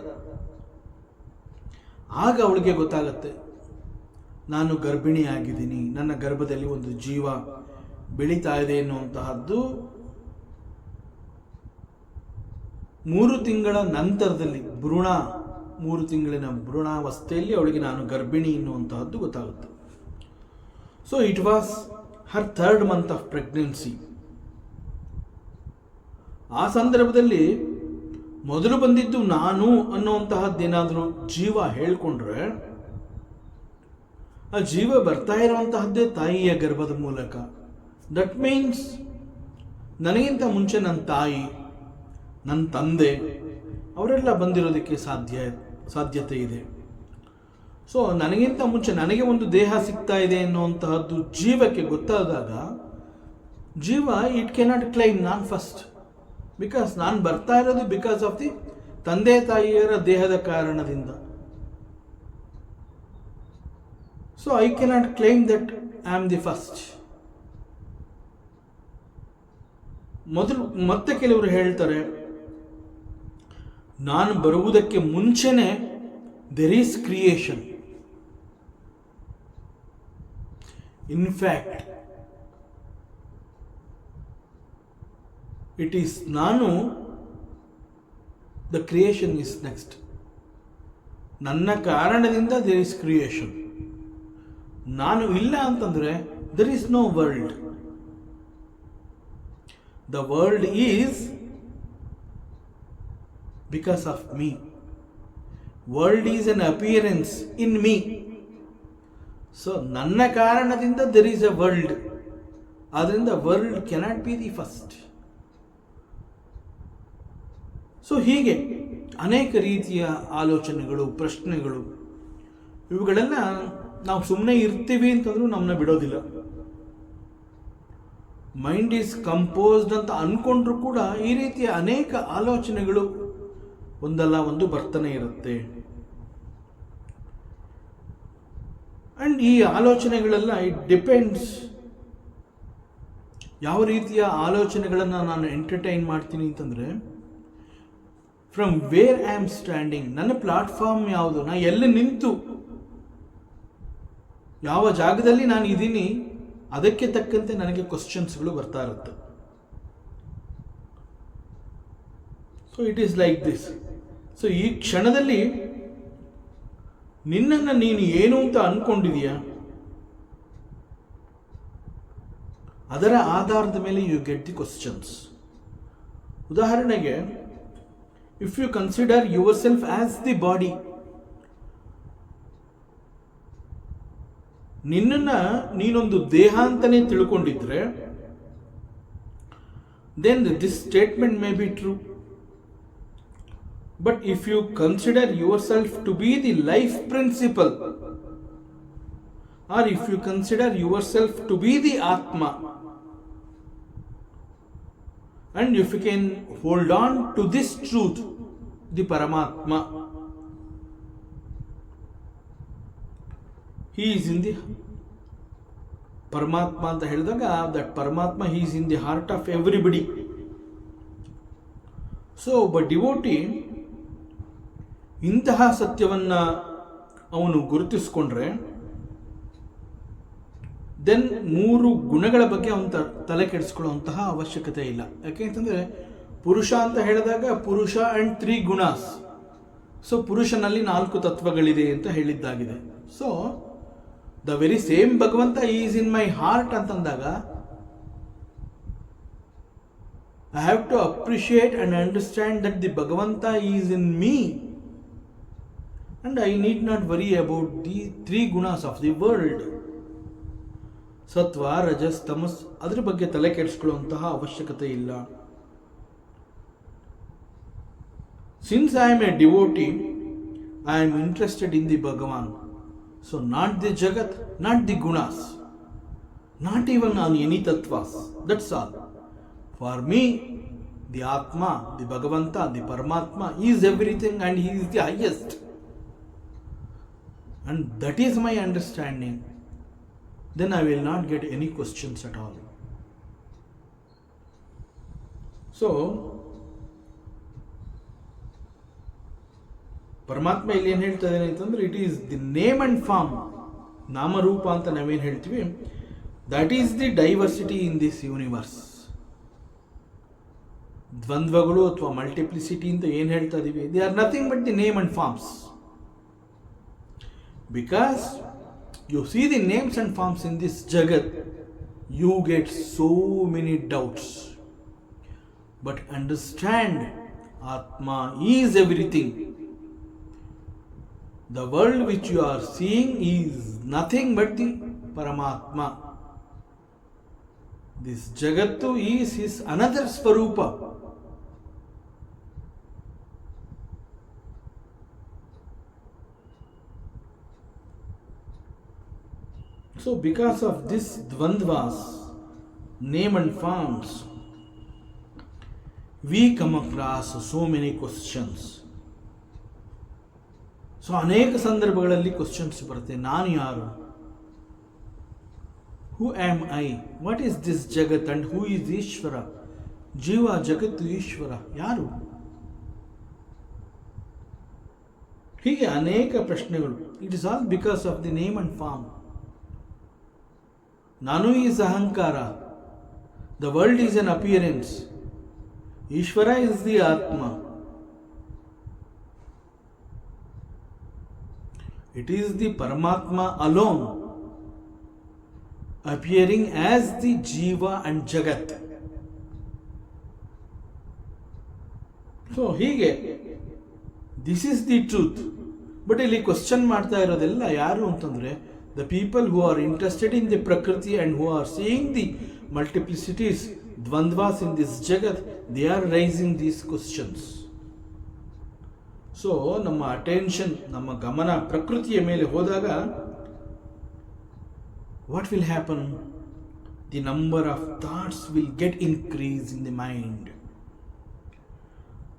ಆಗ ಅವಳಿಗೆ ಗೊತ್ತಾಗತ್ತೆ ನಾನು ಗರ್ಭಿಣಿ ಆಗಿದ್ದೀನಿ, ನನ್ನ ಗರ್ಭದಲ್ಲಿ ಒಂದು ಜೀವ ಬೆಳೀತಾ ಇದೆ ಎನ್ನುವಂತಹದ್ದು 3 ತಿಂಗಳ ನಂತರದಲ್ಲಿ, 3 ತಿಂಗಳಿನ ಭ್ರೂಣಾವಸ್ಥೆಯಲ್ಲಿ ಅವಳಿಗೆ ನಾನು ಗರ್ಭಿಣಿ ಎನ್ನುವಂತಹದ್ದು ಗೊತ್ತಾಗುತ್ತೆ. So it was her 3rd month of pregnancy. ಆ ಸಂದರ್ಭದಲ್ಲಿ ಮೊದಲು ಬಂದಿದ್ದು ನಾನು ಅನ್ನುವಂತಹದ್ದೇನಾದರೂ ಜೀವ ಹೇಳ್ಕೊಂಡ್ರೆ, ಆ ಜೀವ ಬರ್ತಾ ಇರುವಂತಹದ್ದೇ ತಾಯಿಯ ಗರ್ಭದ ಮೂಲಕ. ದಟ್ ಮೀನ್ಸ್ ನನಗಿಂತ ಮುಂಚೆ ನನ್ನ ತಾಯಿ, ನನ್ನ ತಂದೆ ಅವರೆಲ್ಲ ಬಂದಿರೋದಕ್ಕೆ ಸಾಧ್ಯತೆ ಇದೆ. ಸೊ ನನಗಿಂತ ಮುಂಚೆ ನನಗೆ ಒಂದು ದೇಹ ಸಿಗ್ತಾ ಇದೆ ಅನ್ನುವಂತಹದ್ದು ಜೀವಕ್ಕೆ ಗೊತ್ತಾದಾಗ, ಜೀವ ಇಟ್ ಕೆನಾಟ್ ಕ್ಲೈಮ್ ನಾನು ಫಸ್ಟ್, ಬಿಕಾಸ್ ನಾನು ಬರ್ತಾ ಇರೋದು ಬಿಕಾಸ್ ಆಫ್ ದಿ ತಂದೆ ತಾಯಿಯರ ದೇಹದ ಕಾರಣದಿಂದ. So I cannot claim that I am the first. ಮತ್ತೆ ಕೆಲವರು ಹೇಳ್ತಾರೆ, ನಾನು ಬರುವುದಕ್ಕೆ ಮುಂಚೆನೆ there is creation. In fact, it is ನಾನು, the creation is next. ನನ್ನ ಕಾರಣದಿಂದ there is creation. ನಾನು ಇಲ್ಲ ಅಂತಂದ್ರೆ there is no world. The world is because of me. World is an appearance in me. So ನನ್ನ ಕಾರಣದಿಂದ there is a world. ಆದ್ರಿಂದ world cannot be the first. So ಹೀಗೆ ಅನೇಕ ರೀತಿಯ ಆಲೋಚನೆಗಳು, ಪ್ರಶ್ನೆಗಳು, ಇವುಗಳೆಲ್ಲ ನಾವು ಸುಮ್ಮನೆ ಇರ್ತೀವಿ ಅಂತಂದ್ರೂ ನಮ್ಮನ್ನ ಬಿಡೋದಿಲ್ಲ. ಮೈಂಡ್ ಈಸ್ ಕಂಪೋಸ್ಡ್ ಅಂತ ಅನ್ಕೊಂಡ್ರು ಕೂಡ ಈ ರೀತಿಯ ಅನೇಕ ಆಲೋಚನೆಗಳು ಒಂದಲ್ಲ ಒಂದು ಬರ್ತಾನೆ ಇರುತ್ತೆ. ಅಂಡ್ ಈ ಆಲೋಚನೆಗಳೆಲ್ಲ ಇಟ್ ಡಿಪೆಂಡ್ಸ್ ಯಾವ ರೀತಿಯ ಆಲೋಚನೆಗಳನ್ನು ನಾನು ಎಂಟರ್ಟೈನ್ ಮಾಡ್ತೀನಿ ಅಂತಂದರೆ, from where I am standing, ನನ್ನ ಪ್ಲಾಟ್ಫಾರ್ಮ್ ಯಾವುದು, ನಾನು ಎಲ್ಲಿ ನಿಂತು ಯಾವ ಜಾಗದಲ್ಲಿ ನಾನು ಇದ್ದೀನಿ ಅದಕ್ಕೆ ತಕ್ಕಂತೆ ನನಗೆ ಕ್ವಶನ್ಸ್ಗಳು ಬರ್ತಾ ಇರುತ್ತೆ. So it is like this. So ಈ ಕ್ಷಣದಲ್ಲಿ ನಿನ್ನನ್ನು ನೀನು ಏನು ಅಂತ ಅನ್ಕೊಂಡಿದೀಯಾ, ಅದರ ಆಧಾರದ ಮೇಲೆ ಯು ಗೆಟ್ ದಿ ಕ್ವಶನ್ಸ್. ಉದಾಹರಣೆಗೆ, if you consider yourself as the body, ನಿನ್ನನ್ನ ನೀನೊಂದು ದೇಹ ಅಂತಾನೆ ತಿಳ್ಕೊಂಡಿದ್ರೆ, then this statement may be true. But if you consider yourself to be the life principle, or if you consider yourself to be the Atma, and if you can hold on to this truth, the Paramatma, he is in the ಪರಮಾತ್ಮ ಅಂತ ಹೇಳಿದಾಗ that ಪರಮಾತ್ಮ he is in the heart of everybody. So ಒಬ್ಬ devotee ಇಂತಹ ಸತ್ಯವನ್ನು ಅವನು ಗುರುತಿಸ್ಕೊಂಡ್ರೆ then 3 ಗುಣಗಳ ಬಗ್ಗೆ ಅವನು ತಲೆ ಕೆಡಿಸ್ಕೊಳ್ಳುವಂತಹ ಅವಶ್ಯಕತೆ ಇಲ್ಲ. ಯಾಕೆ ಅಂತಂದರೆ ಪುರುಷ ಅಂತ ಹೇಳಿದಾಗ ಪುರುಷ ಆ್ಯಂಡ್ 3 ಗುಣಾಸ್. ಸೊ ಪುರುಷನಲ್ಲಿ 4 ತತ್ವಗಳಿದೆ ಅಂತ ಹೇಳಿದ್ದಾಗಿದೆ. ಸೊ ದ ವೆರಿ ಸೇಮ್ ಭಗವಂತ ಈಸ್ ಇನ್ ಮೈ ಹಾರ್ಟ್ ಅಂತಂದಾಗ I have to appreciate and understand that the Bhagavanta is in me and I need not worry about the 3 gunas of the world. ಸತ್ವ, ರಜಸ್, ತಮಸ್ ಅದರ ಬಗ್ಗೆ ತಲೆ ಕೆಡಿಸ್ಕೊಳ್ಳುವಂತಹ ಅವಶ್ಯಕತೆ ಇಲ್ಲ. Since I am a devotee, I am interested in the Bhagavan. So not the Jagat, not the gunas, not even on any tattvas. That's all. For me, the Atma, the Bhagavanta, the Paramatma is everything and he is the highest. And that is my understanding. Then I will not get any questions at all. So, ಪರಮಾತ್ಮ ಇಲ್ಲಿ ಏನು ಹೇಳ್ತಾ ಇದ್ದಾನೆ ಅಂತಂದ್ರೆ it is the name and form, ನಾಮರೂಪ ಅಂತ ನಾವೇನು ಹೇಳ್ತೀವಿ, that is the diversity in this universe. ದ್ವಂದ್ವಗಳು ಅಥವಾ ಮಲ್ಟಿಪ್ಲಿಸಿಟಿ ಅಂತ ಏನು ಹೇಳ್ತಾ ಇದೀವಿ, they are nothing but the name and forms. Because you see the names and forms in this jagat, you get so many doubts. But understand, atma is everything. The world which you are seeing is nothing but the Paramatma. This Jagattu is his another Svarupa. So because of this dvandvas, name and forms, we come across so many questions. So ಅನೇಕ ಸಂದರ್ಭಗಳಲ್ಲಿ questions ಬರುತ್ತೆ. ನಾನು ಯಾರು? Who am I? What is this ಜಗತ್ and who is ಈಶ್ವರ? ಜೀವ, ಜಗತ್ತು, ಈಶ್ವರ ಯಾರು? ಹೀಗೆ ಅನೇಕ ಪ್ರಶ್ನೆಗಳು. It is all because of the name and form. ನಾನು ಈಸ್ ಅಹಂಕಾರ, the world is an appearance, ಈಶ್ವರ ಈಸ್ ದಿ ಆತ್ಮ. It is the Paramatma alone appearing as the Jiva and Jagat. So ಹೀಗೆ this is the truth. But ಇಲ್ಲಿ question ಮಾಡ್ತಾ ಇರೋದೆಲ್ಲ ಯಾರು ಅಂತಂದ್ರೆ the people who are interested in the Prakriti and who are seeing the multiplicities, dvandvas in this Jagat, they are raising these questions. So ನಮ್ಮ attention, ನಮ್ಮ ಗಮನ ಪ್ರಕೃತಿಯ ಮೇಲೆ ಹೋದಾಗ what will happen? The number of thoughts will get increase in the mind.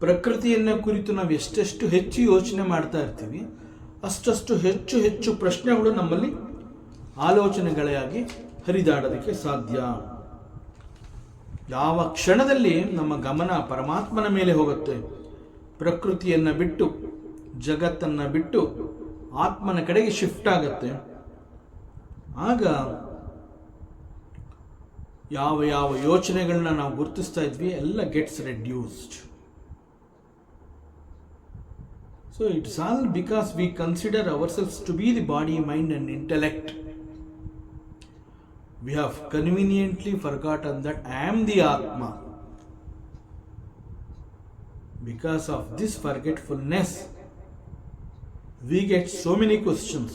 ಪ್ರಕೃತಿಯನ್ನು ಕುರಿತು ನಾವು ಎಷ್ಟೆಷ್ಟು ಹೆಚ್ಚು ಯೋಚನೆ ಮಾಡ್ತಾ ಇರ್ತೀವಿ, ಅಷ್ಟಷ್ಟು ಹೆಚ್ಚು ಹೆಚ್ಚು ಪ್ರಶ್ನೆಗಳು ನಮ್ಮಲ್ಲಿ ಆಲೋಚನೆಗಳಾಗಿ ಹರಿದಾಡೋದಕ್ಕೆ ಸಾಧ್ಯ. ಯಾವ ಕ್ಷಣದಲ್ಲಿ ನಮ್ಮ ಗಮನ ಪರಮಾತ್ಮನ ಮೇಲೆ ಹೋಗುತ್ತೆ, ಪ್ರಕೃತಿಯನ್ನು ಬಿಟ್ಟು, ಜಗತ್ತನ್ನು ಬಿಟ್ಟು ಆತ್ಮನ ಕಡೆಗೆ ಶಿಫ್ಟ್ ಆಗುತ್ತೆ, ಆಗ ಯಾವ ಯಾವ ಯೋಚನೆಗಳನ್ನ ನಾವು ಗುರುತಿಸ್ತಾ ಇದ್ವಿ ಎಲ್ಲ gets reduced. So it's all because we consider ourselves to be the body, mind and intellect. We have conveniently forgotten that I am the ಆತ್ಮ. Because of this forgetfulness, we get so many questions.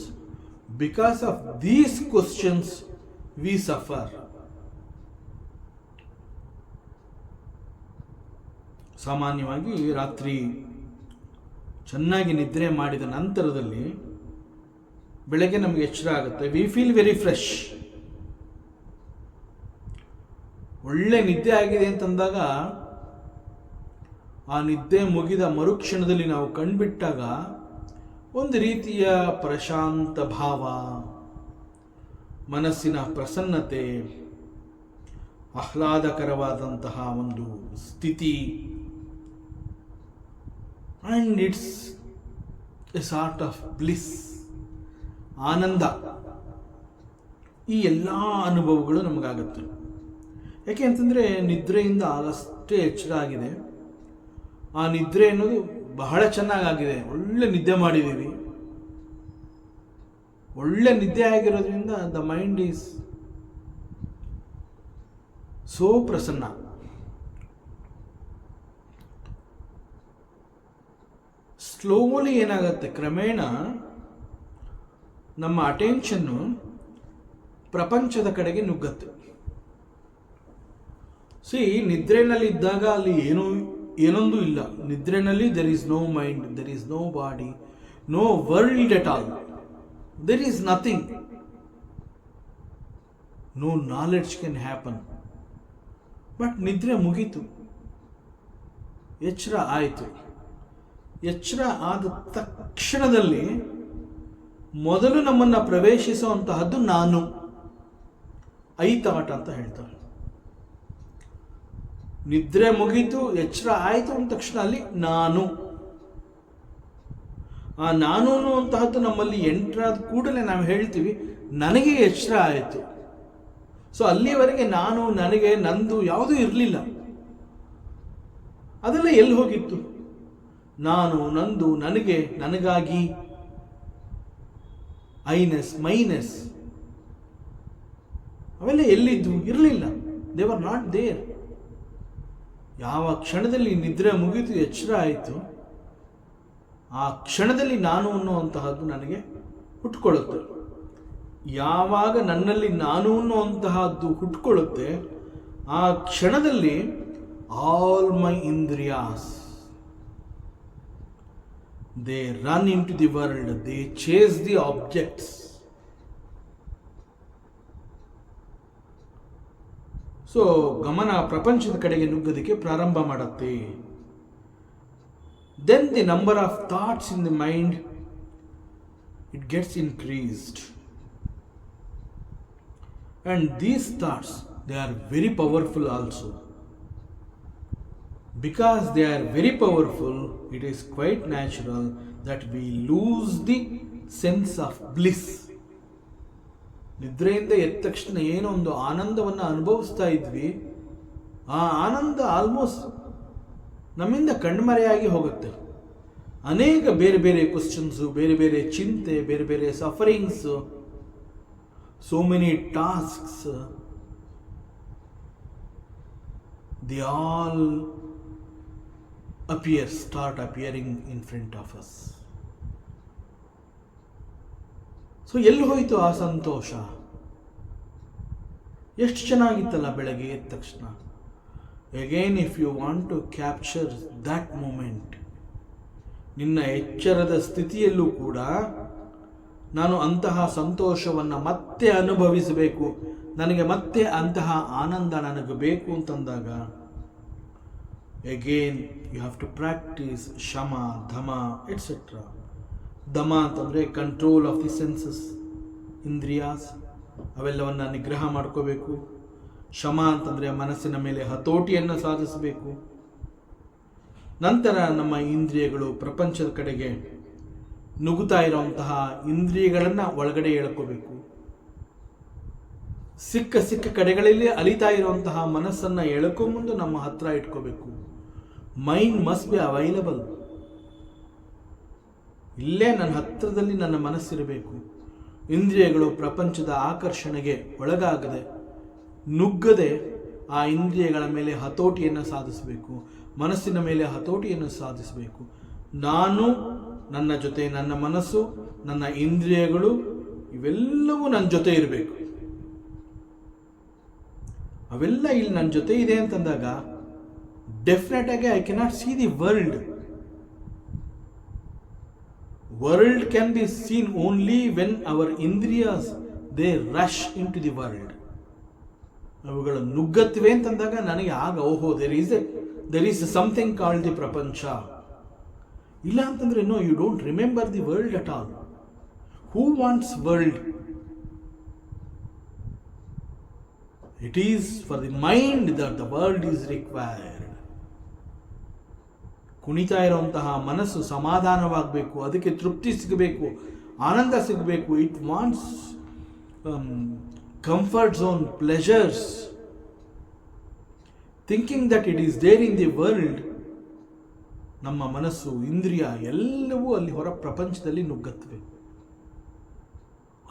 Because of these questions, we suffer. ಸಾಮಾನ್ಯವಾಗಿ ರಾತ್ರಿ ಚೆನ್ನಾಗಿ ನಿದ್ರೆ ಮಾಡಿದ ನಂತರದಲ್ಲಿ ಬೆಳಗ್ಗೆ ನಮಗೆ ಎಚ್ಚರ ಆಗುತ್ತೆ. We feel very fresh. ಒಳ್ಳೆ ನಿದ್ದೆ ಆಗಿದೆ ಅಂತಂದಾಗ ಆ ನಿದ್ದೆ ಮುಗಿದ ಮರುಕ್ಷಣದಲ್ಲಿ ನಾವು ಕಣ್ಬಿಟ್ಟಾಗ ಒಂದು ರೀತಿಯ ಪ್ರಶಾಂತ ಭಾವ, ಮನಸ್ಸಿನ ಪ್ರಸನ್ನತೆ, ಆಹ್ಲಾದಕರವಾದಂತಹ ಒಂದು ಸ್ಥಿತಿ, and it's a sort of bliss, ananda. ಈ ಎಲ್ಲ ಅನುಭವಗಳು ನಮಗಾಗುತ್ತೆ. ಯಾಕೆ ಅಂತಂದರೆ ನಿದ್ರೆಯಿಂದ ಆಗಷ್ಟೇ ಎಚ್ಚರ ಆಗಿದೆ. ಆ ನಿದ್ರೆ ಅನ್ನೋದು ಬಹಳ ಚೆನ್ನಾಗಾಗಿದೆ, ಒಳ್ಳೆ ನಿದ್ದೆ ಮಾಡಿದ್ದೀವಿ. ಒಳ್ಳೆ ನಿದ್ದೆ ಆಗಿರೋದ್ರಿಂದ the mind is so Prasanna. Slowly ಏನಾಗುತ್ತೆ, ಕ್ರಮೇಣ ನಮ್ಮ ಅಟೆನ್ಷನ್ನು ಪ್ರಪಂಚದ ಕಡೆಗೆ ನುಗ್ಗತ್ತೆ. ನಿದ್ರೆನಲ್ಲಿ ಇದ್ದಾಗ ಅಲ್ಲಿ ಏನೊಂದು ಇಲ್ಲ. ನಿದ್ರೆನಲ್ಲಿ there is no mind, there is no body, no world at all, there is nothing, no knowledge can happen. But ನಿದ್ರೆ ಮುಗೀತು, ಎಚ್ಚರ ಆಯಿತು. ಎಚ್ಚರ ಆದ ತಕ್ಷಣದಲ್ಲಿ ಮೊದಲು ನಮ್ಮನ್ನು ಪ್ರವೇಶಿಸುವಂತಹದ್ದು ನಾನು, ಐತಾಟ ಅಂತ ಹೇಳ್ತಾರೆ. ನಿದ್ರೆ ಮುಗೀತು, ಎಚ್ಚರ ಆಯಿತು ಅಂದ ತಕ್ಷಣ ಅಲ್ಲಿ ನಾನು, ಆ ನಾನು ಅನ್ನುವಂತಹದ್ದು ನಮ್ಮಲ್ಲಿ ಎಂಟ್ರಾದ ಕೂಡಲೇ ನಾವು ಹೇಳ್ತೀವಿ ನನಗೆ ಎಚ್ಚರ ಆಯಿತು. ಅಲ್ಲಿವರೆಗೆ ನಾನು, ನನಗೆ, ನಂದು ಯಾವುದೂ ಇರಲಿಲ್ಲ. ಅದೆಲ್ಲ ಎಲ್ಲಿ ಹೋಗಿತ್ತು? ನಾನು, ನಂದು, ನನಗೆ, ನನಗಾಗಿ, ಐನೆಸ್, ಮೈನೆಸ್ ಅವೆಲ್ಲ ಎಲ್ಲಿದ್ದು? ಇರಲಿಲ್ಲ. They were not there. ಯಾವ ಕ್ಷಣದಲ್ಲಿ ನಿದ್ರೆ ಮುಗಿದು ಎಚ್ಚರ ಆಯಿತು, ಆ ಕ್ಷಣದಲ್ಲಿ ನಾನು ಅನ್ನುವಂತಹದ್ದು ನನಗೆ ಹುಟ್ಕೊಳ್ಳುತ್ತೆ. ಯಾವಾಗ ನನ್ನಲ್ಲಿ ನಾನು ಅನ್ನುವಂತಹದ್ದು ಹುಟ್ಕೊಳ್ಳುತ್ತೆ, ಆ ಕ್ಷಣದಲ್ಲಿ all my indriyas they run into the world, they chase the objects. ಗಮನ ಪ್ರಪಂಚದ ಕಡೆಗೆ ನುಗ್ಗೋದಕ್ಕೆ ಪ್ರಾರಂಭ ಮಾಡುತ್ತೆ. Then the number of thoughts in the mind, it gets increased. And these thoughts, they are very powerful also. Because they are very powerful, it is quite natural that we lose the sense of bliss. ನಿದ್ರೆಯಿಂದ ಎದ್ದ ತಕ್ಷಣ ಏನೋ ಒಂದು ಆನಂದವನ್ನು ಅನುಭವಿಸ್ತಾ ಇದ್ವಿ, ಆ ಆನಂದ almost ನಮ್ಮಿಂದ ಕಣ್ಮರೆಯಾಗಿ ಹೋಗುತ್ತೆ. ಅನೇಕ ಬೇರೆ ಬೇರೆ ಕ್ವಶನ್ಸು, ಬೇರೆ ಬೇರೆ ಚಿಂತೆ, ಬೇರೆ ಬೇರೆ sufferings, so many tasks, the all start appearing in front of us. ಎಲ್ಲಿ ಹೋಯಿತು ಆ ಸಂತೋಷ? ಎಷ್ಟು ಚೆನ್ನಾಗಿತ್ತಲ್ಲ ಬೆಳಗ್ಗೆ ಎದ್ದ ತಕ್ಷಣ. Again if you want to capture that moment, ನಿನ್ನ ಎಚ್ಚರದ ಸ್ಥಿತಿಯಲ್ಲೂ ಕೂಡ ನಾನು ಅಂತಹ ಸಂತೋಷವನ್ನು ಮತ್ತೆ ಅನುಭವಿಸಬೇಕು, ನನಗೆ ಮತ್ತೆ ಅಂತಹ ಆನಂದ ನನಗೆ ಬೇಕು ಅಂತಂದಾಗ, again you have to practise shama, dama, etcetera. ದಮ ಅಂತಂದರೆ control of the senses, indriyas, ಅವೆಲ್ಲವನ್ನು ನಿಗ್ರಹ ಮಾಡ್ಕೋಬೇಕು. ಶಮ ಅಂತಂದರೆ ಮನಸ್ಸಿನ ಮೇಲೆ ಹತೋಟಿಯನ್ನು ಸಾಧಿಸಬೇಕು. ನಂತರ ನಮ್ಮ ಇಂದ್ರಿಯಗಳು ಪ್ರಪಂಚದ ಕಡೆಗೆ ನುಗ್ಗುತ್ತಾ ಇರುವಂತಹ ಇಂದ್ರಿಯಗಳನ್ನು ಒಳಗಡೆ ಎಳ್ಕೋಬೇಕು. ಸಿಕ್ಕ ಕಡೆಗಳಲ್ಲಿ ಅಲಿತಾ ಇರುವಂತಹ ಮನಸ್ಸನ್ನು ಎಳ್ಕೊಂಬಂದು ನಮ್ಮ ಹತ್ರ ಇಟ್ಕೋಬೇಕು. Mind must be available. ಇಲ್ಲೇ ನನ್ನ ಹತ್ತಿರದಲ್ಲಿ ನನ್ನ ಮನಸ್ಸಿರಬೇಕು. ಇಂದ್ರಿಯಗಳು ಪ್ರಪಂಚದ ಆಕರ್ಷಣೆಗೆ ಒಳಗಾಗದೆ, ನುಗ್ಗದೆ ಆ ಇಂದ್ರಿಯಗಳ ಮೇಲೆ ಹತೋಟಿಯನ್ನು ಸಾಧಿಸಬೇಕು, ಮನಸ್ಸಿನ ಮೇಲೆ ಹತೋಟಿಯನ್ನು ಸಾಧಿಸಬೇಕು. ನಾನು, ನನ್ನ ಜೊತೆ ನನ್ನ ಮನಸ್ಸು, ನನ್ನ ಇಂದ್ರಿಯಗಳು ಇವೆಲ್ಲವೂ ನನ್ನ ಜೊತೆ ಇರಬೇಕು. ಅವೆಲ್ಲ ಇಲ್ಲಿ ನನ್ನ ಜೊತೆ ಇದೆ ಅಂತಂದಾಗ ಡೆಫಿನೆಟ್ ಆಗಿ I cannot see the world. World can be seen only when our indriyas they rush into the world. ಅವುಗಳು ನುಗ್ಗತ್ತಿವೆ ಅಂತಂದಾಗ ನನಗೆ ಆಗ ಓಹೋ there is something called the ಪ್ರಪಂಚ. ಇಲ್ಲ ಅಂತಂದ್ರೆ no, you don't remember the world at all. Who wants world? It is for the mind that the world is required. ಕುಣಿತಾ ಇರುವಂತಹ ಮನಸ್ಸು ಸಮಾಧಾನವಾಗಬೇಕು, ಅದಕ್ಕೆ ತೃಪ್ತಿ ಸಿಗಬೇಕು, ಆನಂದ ಸಿಗಬೇಕು. It wants comfort zone, pleasures, thinking that it is there in the world. ನಮ್ಮ ಮನಸ್ಸು, ಇಂದ್ರಿಯ ಎಲ್ಲವೂ ಅಲ್ಲಿ ಹೊರ ಪ್ರಪಂಚದಲ್ಲಿ ನುಗ್ಗತ್ವೆ.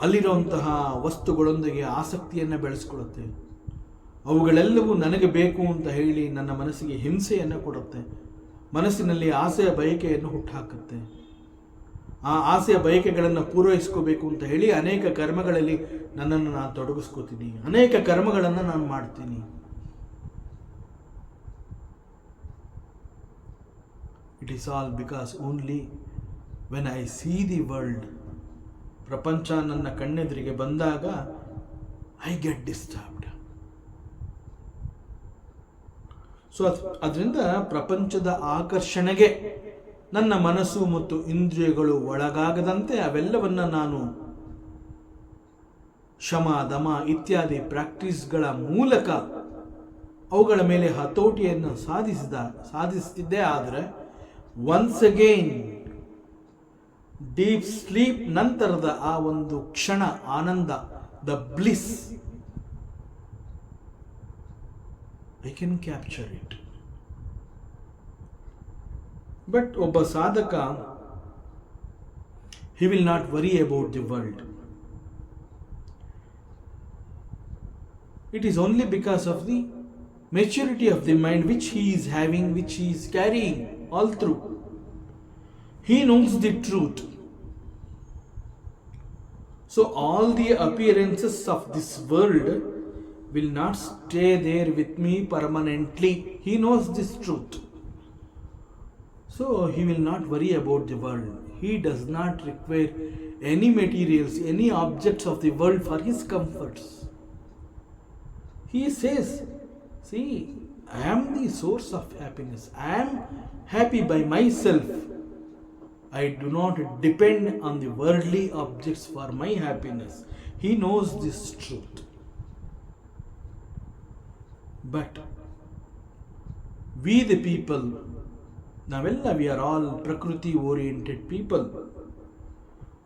ಅಲ್ಲಿರುವಂತಹ ವಸ್ತುಗಳೊಂದಿಗೆ ಆಸಕ್ತಿಯನ್ನು ಬೆಳೆಸ್ಕೊಳ್ಳುತ್ತೆ. ಅವುಗಳೆಲ್ಲವೂ ನನಗೆ ಬೇಕು ಅಂತ ಹೇಳಿ ನನ್ನ ಮನಸ್ಸಿಗೆ ಹಿಂಸೆಯನ್ನು ಕೊಡುತ್ತೆ. ಮನಸ್ಸಿನಲ್ಲಿ ಆಸೆಯ ಬಯಕೆಯನ್ನು ಹುಟ್ಟುಹಾಕುತ್ತೆ. ಆ ಆಸೆಯ ಬಯಕೆಗಳನ್ನು ಪೂರೈಸ್ಕೋಬೇಕು ಅಂತ ಹೇಳಿ ಅನೇಕ ಕರ್ಮಗಳಲ್ಲಿ ನನ್ನನ್ನು ನಾನು ತೊಡಗಿಸ್ಕೋತೀನಿ, ಅನೇಕ ಕರ್ಮಗಳನ್ನು ನಾನು ಮಾಡ್ತೀನಿ. It is all because only when I see the world, ಪ್ರಪಂಚ ನನ್ನ ಕಣ್ಣೆದುರಿಗೆ ಬಂದಾಗ ಐ ಗೆಟ್ ಡಿಸ್ಟರ್ಬ್ಡ್. ಸೊ ಅದರಿಂದ ಪ್ರಪಂಚದ ಆಕರ್ಷಣೆಗೆ ನನ್ನ ಮನಸ್ಸು ಮತ್ತು ಇಂದ್ರಿಯಗಳು ಒಳಗಾಗದಂತೆ ಅವೆಲ್ಲವನ್ನ ನಾನು ಶಮ, ದಮ ಇತ್ಯಾದಿ ಪ್ರಾಕ್ಟೀಸ್ಗಳ ಮೂಲಕ ಅವುಗಳ ಮೇಲೆ ಹತೋಟಿಯನ್ನು ಸಾಧಿಸ್ತಿದ್ದೇ. ಆದರೆ ಒನ್ಸ್ ಅಗೇನ್ ಡೀಪ್ ಸ್ಲೀಪ್ ನಂತರದ ಆ ಒಂದು ಕ್ಷಣ ಆನಂದ, the bliss, I can capture it. But ಒಬ್ಬ ಸಾಧಕ, he will not worry about the world. It is only because of the maturity of the mind which he is having, which he is carrying all through. He knows the truth. So all the appearances of this world will not stay there with me permanently. He knows this truth. So he will not worry about the world. He does not require any materials, any objects of the world for his comforts. He says, see, I am the source of happiness. I am happy by myself. I do not depend on the worldly objects for my happiness. He knows this truth. But we the people, ನಾವೆಲ್ಲ we are all ಪ್ರಕೃತಿ oriented people.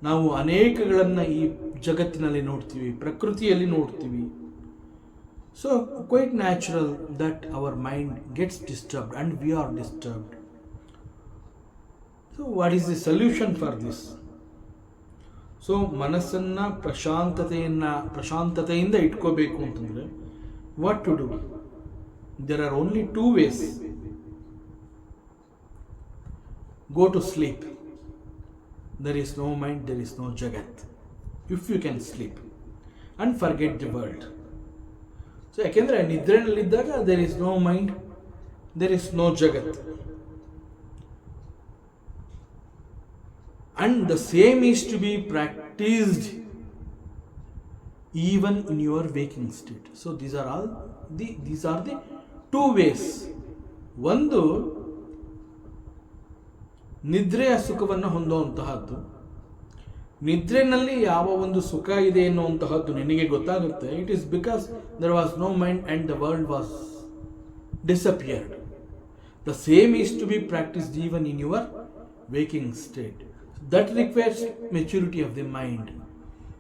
ನಾವು ಅನೇಕಗಳನ್ನು ಈ ಜಗತ್ತಿನಲ್ಲಿ ನೋಡ್ತೀವಿ, ಪ್ರಕೃತಿಯಲ್ಲಿ ನೋಡ್ತೀವಿ. So quite natural that our mind gets disturbed and we are disturbed. So what is the solution for this? So ಮನಸ್ಸನ್ನು ಪ್ರಶಾಂತತೆಯಿಂದ ಇಟ್ಕೋಬೇಕು ಅಂತಂದರೆ what to do? There are only two ways. Go to sleep. There is no mind, there is no jagat. If you can sleep and forget the world. So ಯಾಕೆಂದರೆ ನಿದ್ರೆಯಲ್ಲಿದ್ದಾಗ there is no mind, there is no jagat. And the same is to be practiced even in your waking state. So these are the two ways. ಒಂದು, ನಿದ್ರೆಯ ಸುಖವನ್ನು ಹೊಂದುವಂತಹದ್ದು. ನಿದ್ರೆನಲ್ಲಿ ಯಾವ ಒಂದು ಸುಖ ಇದೆ ಎನ್ನುವಂತಹದ್ದು ನಿನಗೆ ಗೊತ್ತಾಗುತ್ತೆ. It is because there was no mind and the world was disappeared. The same is to be practised even in your waking state. That requires maturity of the mind.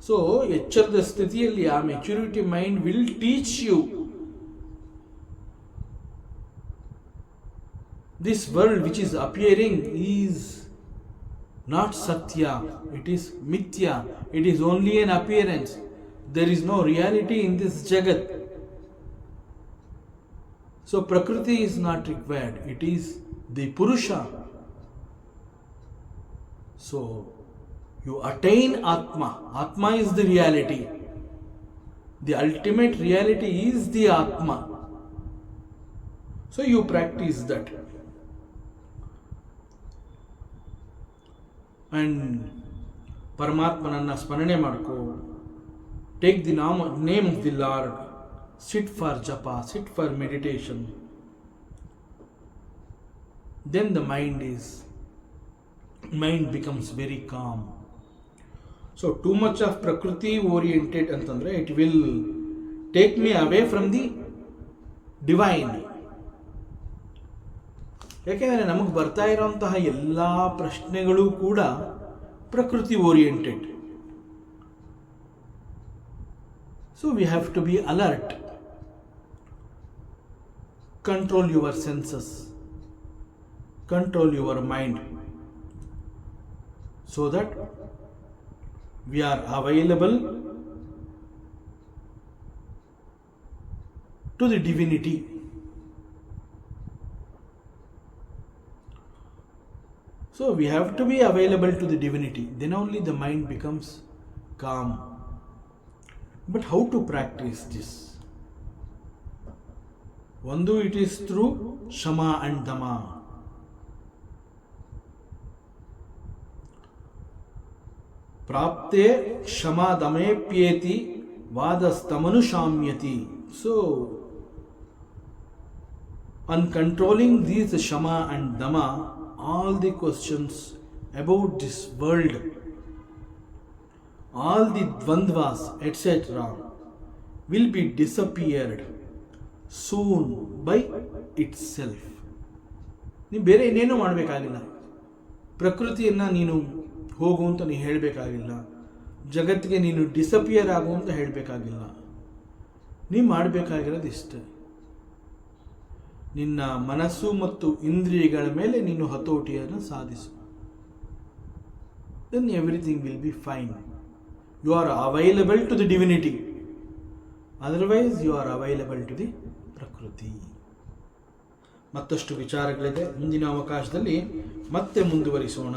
So ಎಚ್ಚರದ ಸ್ಥಿತಿಯಲ್ಲಿ ಆ maturity mind will teach you this world which is appearing is not satya, it is mithya, it is only an appearance. There is no reality in this jagat. So prakriti is not required, it is the purusha. So you attain Atma. Atma is the reality. The ultimate reality is the Atma. So you practice that. And Paramatmananna ಸ್ಮರಣೆ ಮಾಡ್ಕೋ. Take the name of the Lord. Sit for japa, sit for meditation. Then the mind becomes very calm. So too much of prakriti oriented ಅಂತಂದ್ರೆ it will take me away from the divine. ಯಾಕೆಂದರೆ ನಮಗೆ ಬರ್ತಾ ಇರೋಂತಹ ಎಲ್ಲ ಪ್ರಶ್ನೆಗಳು ಕೂಡ ಪ್ರಕೃತಿ oriented. So we have to be alert. Control your senses, control your mind, so that we are available to the divinity. So we have to be available to the divinity, then only the mind becomes calm. But how to practice this? One, it is through shama and dama. ಪ್ರಾಪ್ತೆ ಕ್ಷಮಾ ದಮೇಪ್ಯೇತಿ ವಾದಸ್ತಮನುಶಾಮ್ಯತಿ. So on controlling these shama and dama, all the questions about this world, all the dvandvas etc. will be disappeared soon by itself. ನೀವು ಬೇರೆ ಇನ್ನೇನು ಮಾಡಬೇಕಾಗಿಲ್ಲ. ಪ್ರಕೃತಿಯನ್ನು ನೀನು ಹೋಗು ಅಂತ ನೀನು ಹೇಳಬೇಕಾಗಿಲ್ಲ, ಜಗತ್ತಿಗೆ ನೀನು ಡಿಸಪಿಯರ್ ಆಗು ಅಂತ ಹೇಳಬೇಕಾಗಿಲ್ಲ. ನೀನು ಮಾಡಬೇಕಾಗಿರೋದು ಇಷ್ಟೇ, ನಿನ್ನ ಮನಸ್ಸು ಮತ್ತು ಇಂದ್ರಿಯಗಳ ಮೇಲೆ ನೀನು ಹತೋಟಿಯನ್ನು ಸಾಧಿಸು. Then everything will be fine. You are available to the divinity, otherwise you are available to the prakriti. ಮತ್ತಷ್ಟು ವಿಚಾರಗಳಿದೆ, ಮುಂದಿನ ಅವಕಾಶದಲ್ಲಿ ಮತ್ತೆ ಮುಂದುವರಿಸೋಣ.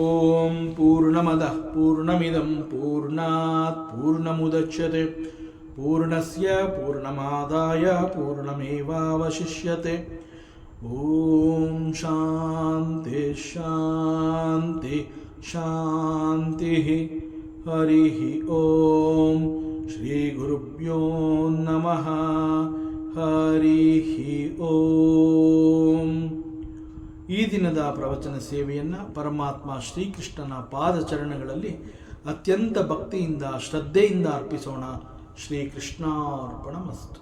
ಓಂ ಪೂರ್ಣಮದಃ ಪೂರ್ಣಮಿದಂ ಪೂರ್ಣಾತ್ ಪೂರ್ಣಮುದಚ್ಯತೆ ಪೂರ್ಣಸ್ಯ ಪೂರ್ಣಮಾದಾಯ ಪೂರ್ಣಮೇವಾವಶಿಷ್ಯತೆ. ಓಂ ಶಾಂತಿ ಶಾಂತಿ ಶಾಂತಿ. ಹರಿ ಓಂ. ಶ್ರೀ ಗುರುಭ್ಯೋ ನಮಃ. ಹರಿ ಓಂ. ಈ ದಿನದ ಪ್ರವಚನ ಸೇವೆಯನ್ನು ಪರಮಾತ್ಮ ಶ್ರೀಕೃಷ್ಣನ ಪಾದಚರಣಗಳಲ್ಲಿ ಅತ್ಯಂತ ಭಕ್ತಿಯಿಂದ ಶ್ರದ್ಧೆಯಿಂದ ಅರ್ಪಿಸೋಣ. ಶ್ರೀಕೃಷ್ಣಾರ್ಪಣಮಸ್ತು.